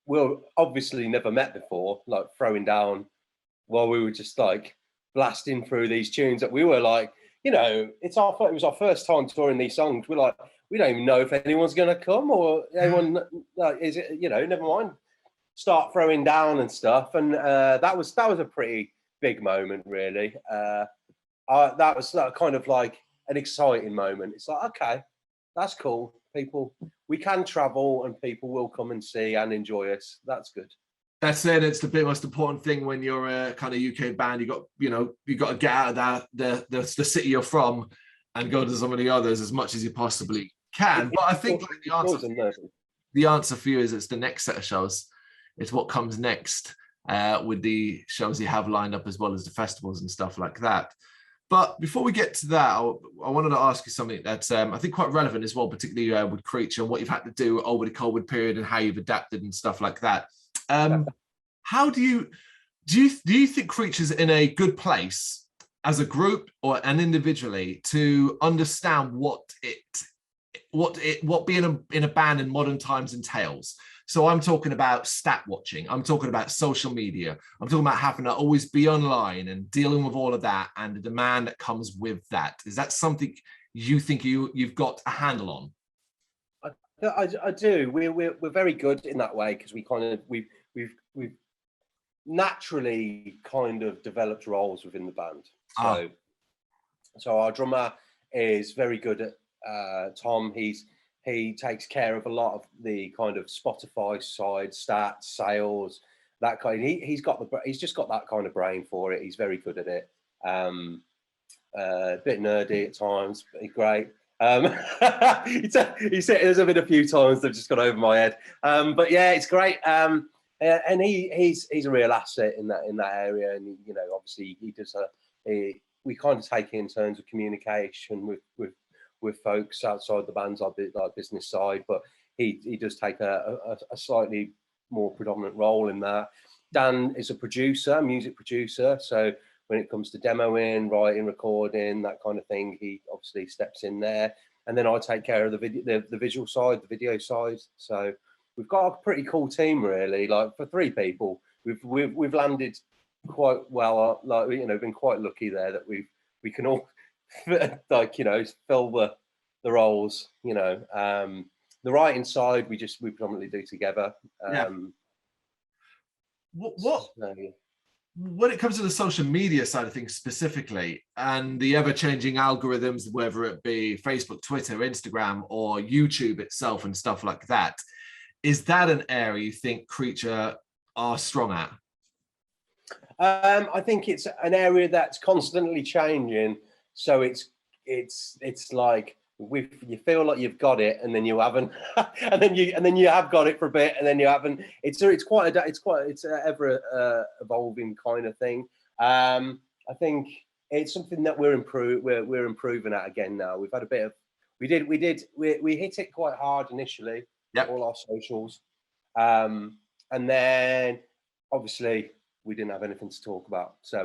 we'll obviously never met before, like throwing down while we were just like blasting through these tunes that we were like, you know, it was our first time touring these songs. We're like, we don't even know if anyone's going to come or anyone, is it, you know, never mind, start throwing down and stuff. And that was a pretty big moment, really. That was kind of like an exciting moment. It's like, okay, that's cool. People, we can travel and people will come and see and enjoy us. That's good. That's it. It's the most important thing when you're a kind of UK band. You got to get out of the city you're from and go to some of the others as much as you possibly can. But I think like, the answer for you is it's the next set of shows. It's what comes next with the shows you have lined up, as well as the festivals and stuff like that. But before we get to that, I wanted to ask you something that's I think quite relevant as well, particularly with Creature and what you've had to do over the COVID period and how you've adapted and stuff like that. How do you think Creature's in a good place as a group and individually to understand what being in a band in modern times entails? So I'm talking about stat watching. I'm talking about social media. I'm talking about having to always be online and dealing with all of that and the demand that comes with that. Is that something you think you've got a handle on? I do. We're very good in that way because we've naturally kind of developed roles within the band. So our drummer is very good at Tom. He takes care of a lot of the kind of Spotify side, stats, sales, that kind. He's just got that kind of brain for it. He's very good at it. A bit nerdy at times, but he's great. He said there's been a few times they've just gone over my head. But yeah, it's great. And he's a real asset in that area. And you know, obviously he does we kind of take it in terms of communication with folks outside the band's like business side, but he does take a slightly more predominant role in that. Dan is a producer, music producer, so when it comes to demoing, writing, recording, that kind of thing, he obviously steps in there. And then I take care of the visual side, the video side. So we've got a pretty cool team, really. Like for 3 people, we've landed quite well. Like, you know, been quite lucky there that we can all like, you know, fill the roles. You know, the writing side we predominantly do together. When it comes to the social media side of things specifically, and the ever-changing algorithms, whether it be Facebook, Twitter, Instagram, or YouTube itself and stuff like that, is that an area you think Creature are strong at? I think it's an area that's constantly changing. So it's like you feel like you've got it, and then you haven't, and then you have got it for a bit, and then you haven't. It's an ever evolving kind of thing. I think it's something that we're improving at again now. We've had a bit of we hit it quite hard initially. Yep. All our socials, and then obviously we didn't have anything to talk about, so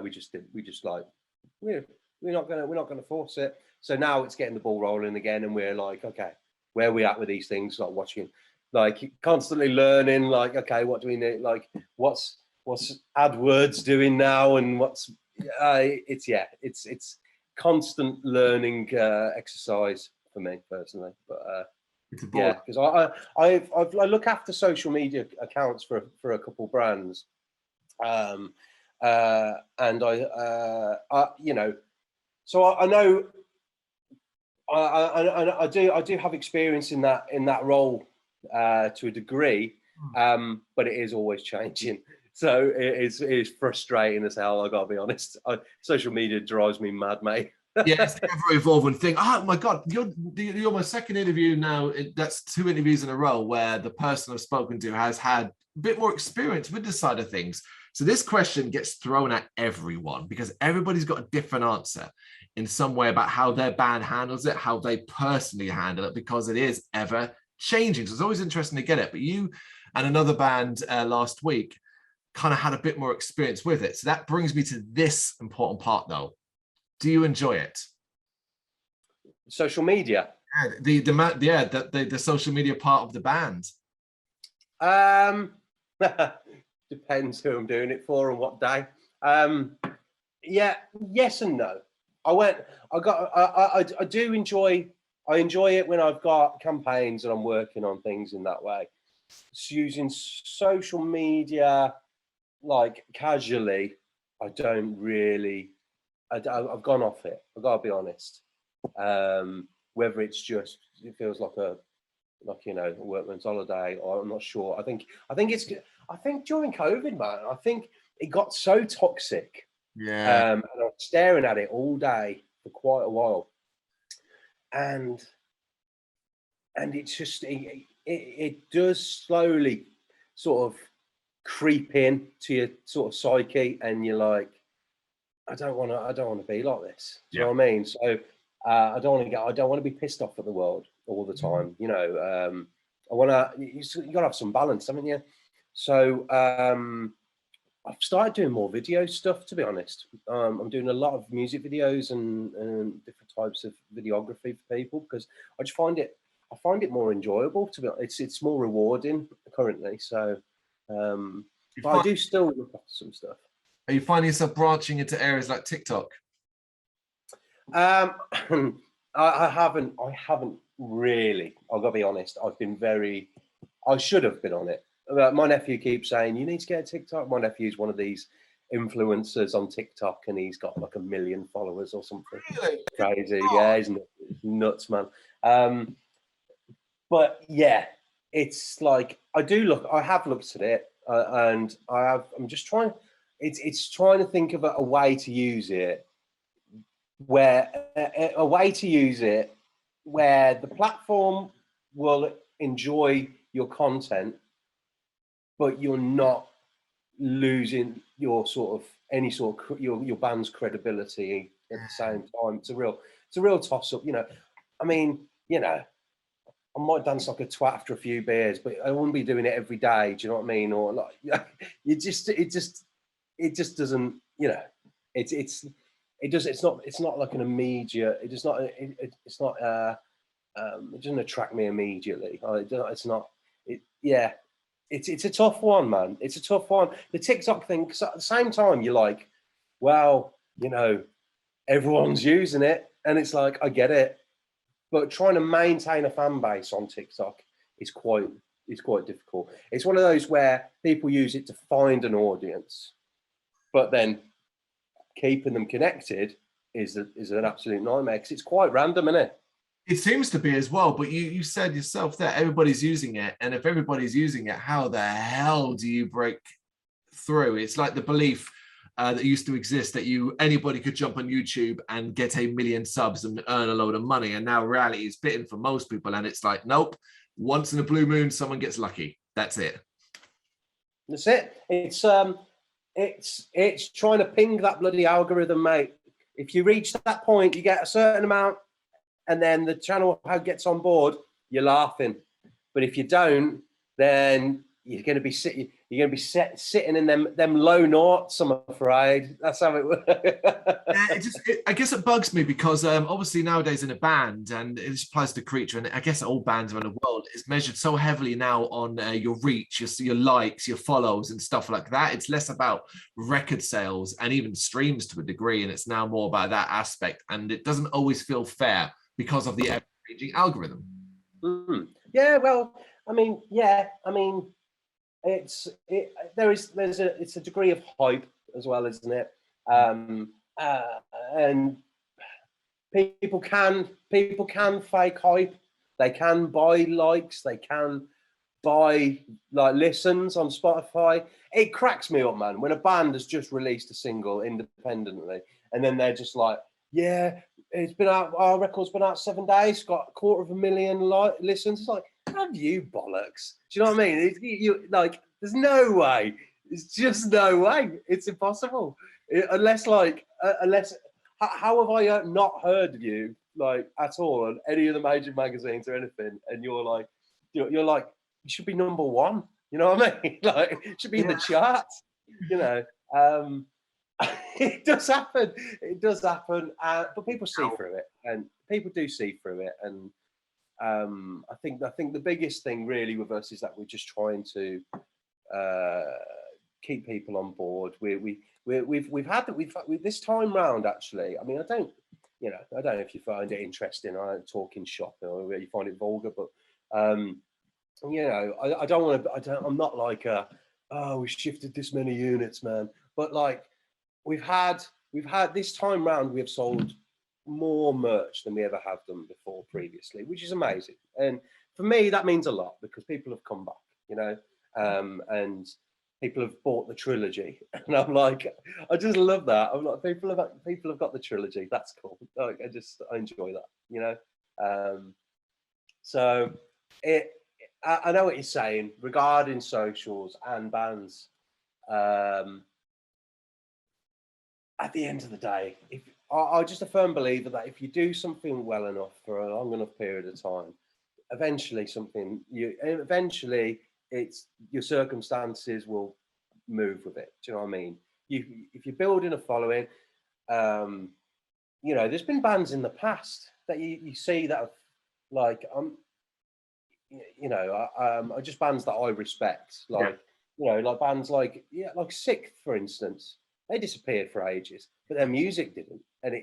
we're not gonna force it. So now it's getting the ball rolling again, and we're like, okay, where are we at with these things? Like watching, like constantly learning, like, okay, what do we need? Like, what's AdWords doing now, and it's constant learning exercise for me personally. But yeah, because I look after social media accounts for a couple brands, and I you know, so I know. I do have experience in that role to a degree, but it is always changing. So it is frustrating as hell. I gotta be honest. Social media drives me mad, mate. Yeah, it's an ever-evolving thing. Oh my God, you're my second interview now. That's 2 interviews in a row where the person I've spoken to has had a bit more experience with this side of things. So this question gets thrown at everyone because everybody's got a different answer in some way about how their band handles it, how they personally handle it, because it is ever changing. So it's always interesting to get it. But you and another band last week kind of had a bit more experience with it. So that brings me to this important part though. Do you enjoy it? Social media? The social media part of the band. Depends who I'm doing it for and what day. Yeah, yes and no. I do enjoy it when I've got campaigns and I'm working on things in that way. So using social media like casually, I don't really. I've gone off it. I've got to be honest. Whether it's just it feels like a workman's holiday, or I'm not sure. I think during COVID, man, I think it got so toxic. Yeah. And I was staring at it all day for quite a while, and it's just it does slowly sort of creep in to your sort of psyche, and you're like, I don't want to be like this. Do you know what I mean? So I don't want to be pissed off at the world all the time. You know, you got to have some balance, haven't you? So I've started doing more video stuff, to be honest. I'm doing a lot of music videos and different types of videography for people because I just find it I find it more enjoyable. To be honest, it's more rewarding currently. So, but I do still look at some stuff. Are you finding yourself branching into areas like TikTok? I haven't really. I've got to be honest. I should have been on it. My nephew keeps saying, you need to get a TikTok. My nephew's one of these influencers on TikTok, and he's got like 1 million followers or something. Really? Crazy. Yeah, he's nuts, man. But yeah, it's like I have looked at it, and I'm just trying. It's trying to think of a way to use it where the platform will enjoy your content, but you're not losing your your band's credibility at the same time. It's a real toss up, you know. I mean, you know, I might dance like a twat after a few beers, but I wouldn't be doing it every day. Do you know what I mean? Or like, it just doesn't, you know, it's not like an immediate. It doesn't attract me immediately. It's a tough one, man. It's a tough one. The TikTok thing, 'cause at the same time, you're like, well, you know, everyone's using it, and it's like, I get it, but trying to maintain a fan base on TikTok is quite difficult. It's one of those where people use it to find an audience, but then keeping them connected is an absolute nightmare, because it's quite random, isn't it? It seems to be as well, but you said yourself that everybody's using it, and if everybody's using it, how the hell do you break through? It's like the belief that used to exist that anybody could jump on YouTube and get 1 million subs and earn a load of money, and now reality is bitten for most people, and it's like, nope, once in a blue moon someone gets lucky. That's it. That's it. It's trying to ping that bloody algorithm, mate. If you reach that point, you get a certain amount, and then the channel gets on board, you're laughing. But if you don't, then you're going to be sitting in them low noughts, I'm afraid. That's how it works. I guess it bugs me because obviously nowadays in a band, and it applies to Creature, and I guess all bands around the world, is measured so heavily now on your reach, your likes, your follows and stuff like that. It's less about record sales and even streams to a degree, and it's now more about that aspect, and it doesn't always feel fair because of the ever-changing algorithm. Yeah, well, I mean, it's a degree of hype as well, isn't it? And people can fake hype. They can buy likes. They can buy like listens on Spotify. It cracks me up, man, when a band has just released a single independently, and then they're just like, yeah, it's been out. Our record's been out 7 days. Got 250,000 listens. It's like, have you bollocks? Do you know what I mean? You like, there's no way. It's just no way. It's impossible. Unless how have I not heard of you like at all on any of the major magazines or anything? And you're like, you should be number one. You know what I mean? Like, it should be in the charts. You know. It does happen. It does happen. But people see through it, and people do see through it. And I think the biggest thing really with us is that we're just trying to keep people on board. We've this time round, actually. I mean, I don't know if you find it interesting. I don't talk in shop, or you find it vulgar, but you know, I don't want to. I'm not like we shifted this many units, man. But like, we've had this time round, we have sold more merch than we ever have done before previously, which is amazing. And for me, that means a lot, because people have come back, you know, and people have bought the trilogy, and I'm like, I just love that. I'm like, people have got the trilogy. That's cool. Like, I enjoy that, you know. So I know what you're saying regarding socials and bands. At the end of the day, I'm just a firm believer that if you do something well enough for a long enough period of time, eventually it's your circumstances will move with it. Do you know what I mean? If you're building a following, you know, there's been bands in the past that you see that have, like, you know, just bands that I respect, like, you know, like bands like, like Sixth, for instance. They disappeared for ages, but their music didn't, and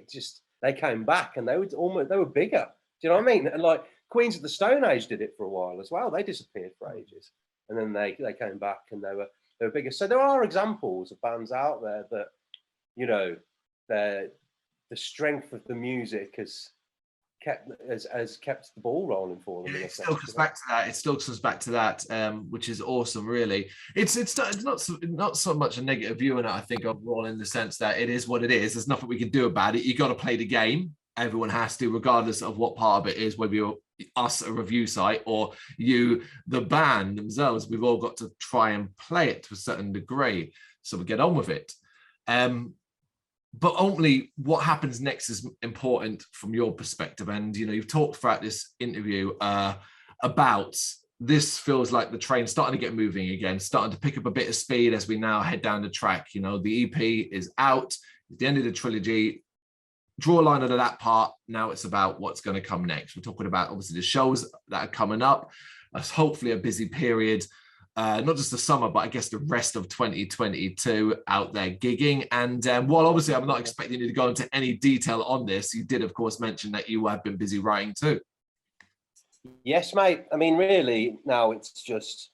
they came back, and they were bigger. Do you know what I mean? And like Queens of the Stone Age did it for a while as well. They disappeared for ages, and then they came back, and they were bigger. So there are examples of bands out there that, you know, the strength of the music has kept the ball rolling for them. It still comes back to that. It still comes back to that, which is awesome. Really, it's not so much a negative view in it. I think overall, in the sense that it is what it is. There's nothing we can do about it. You got to play the game. Everyone has to, regardless of what part of it is. Whether you're us, a review site, or you, the band themselves, we've all got to try and play it to a certain degree. So we get on with it. But ultimately, what happens next is important from your perspective. And, you know, you've talked throughout this interview about this feels like the train starting to get moving again, starting to pick up a bit of speed as we now head down the track. You know, the EP is out, at the end of the trilogy. Draw a line under that part. Now it's about what's going to come next. We're talking about, obviously, the shows that are coming up. Hopefully a busy period. Not just the summer, but I guess the rest of 2022 out there gigging. And while obviously I'm not expecting you to go into any detail on this, you did, of course, mention that you have been busy writing too. Yes, mate. I mean, really, now it's just,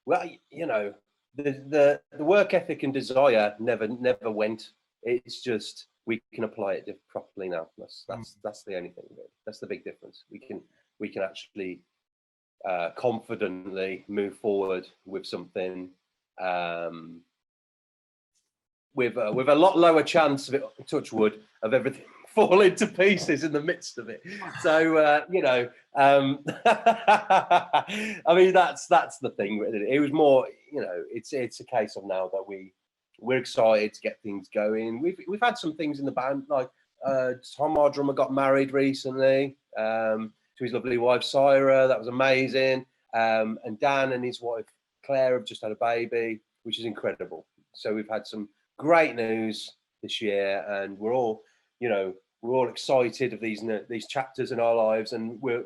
well, you know, the work ethic and desire never went. It's just we can apply it properly now. That's the only thing. Really. That's the big difference. We can actually confidently move forward with something with a lot lower chance of it, touch wood, of everything falling to pieces in the midst of it. So you know, I mean, that's the thing. It was more, you know, it's a case of now that we're excited to get things going. We've had some things in the band, like Tom, our drummer, got married recently to his lovely wife Syra. That was amazing. And Dan and his wife Claire have just had a baby, which is incredible. So we've had some great news this year, and we're all excited of these chapters in our lives, and we're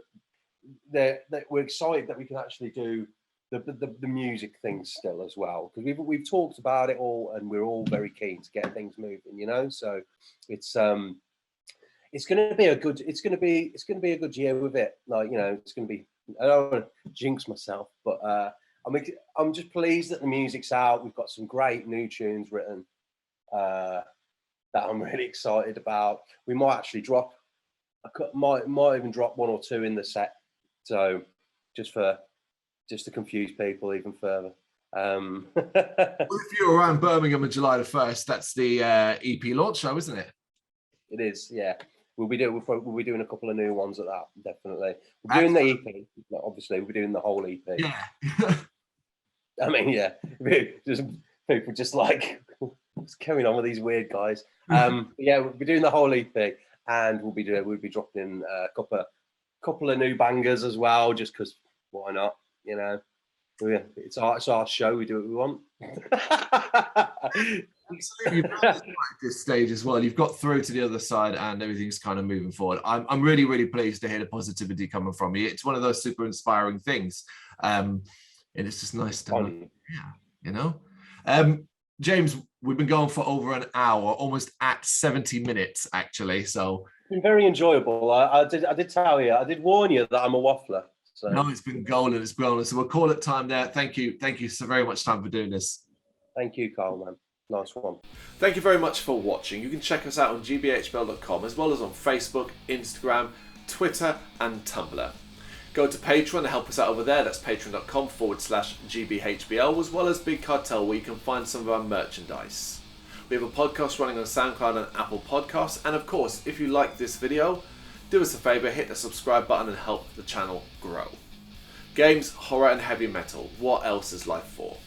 excited that we can actually do the music things still as well, because we've talked about it all, and we're all very keen to get things moving, you know. So it's going to be a good year with it. Like, you know, it's going to be, I don't want to jinx myself, but I'm just pleased that the music's out. We've got some great new tunes written that I'm really excited about. We might actually might even drop one or two in the set. So just to confuse people even further. Well, if you're around Birmingham on July the 1st, that's the EP launch show, isn't it? It is, yeah. We'll be doing a couple of new ones at that, definitely. We're doing the EP, obviously. We'll be doing the whole EP. Yeah. I mean, yeah. Just people just like, what's going on with these weird guys? Yeah, we'll be doing the whole EP, and we'll be dropping a couple of new bangers as well, just because why not? You know, it's our show. We do what we want. Absolutely. At this stage as well, you've got through to the other side, and everything's kind of moving forward. I'm really, really pleased to hear the positivity coming from you. It's one of those super inspiring things, and it's just nice to, you know. James, we've been going for over an hour, almost at 70 minutes actually. So it's been very enjoyable. I did tell you, I did warn you that I'm a waffler. So. No, it's been golden. It's golden. So we'll call it time there. Thank you so very much, Tom, for doing this. Thank you, Carl, man. Nice one. Thank you very much for watching. You can check us out on gbhbl.com, as well as on Facebook, Instagram, Twitter and Tumblr. Go to Patreon to help us out over there. That's patreon.com/gbhbl, as well as Big Cartel, where you can find some of our merchandise. We have a podcast running on SoundCloud and Apple Podcasts. And of course, if you like this video, do us a favour, hit the subscribe button and help the channel grow. Games, horror and heavy metal. What else is life for?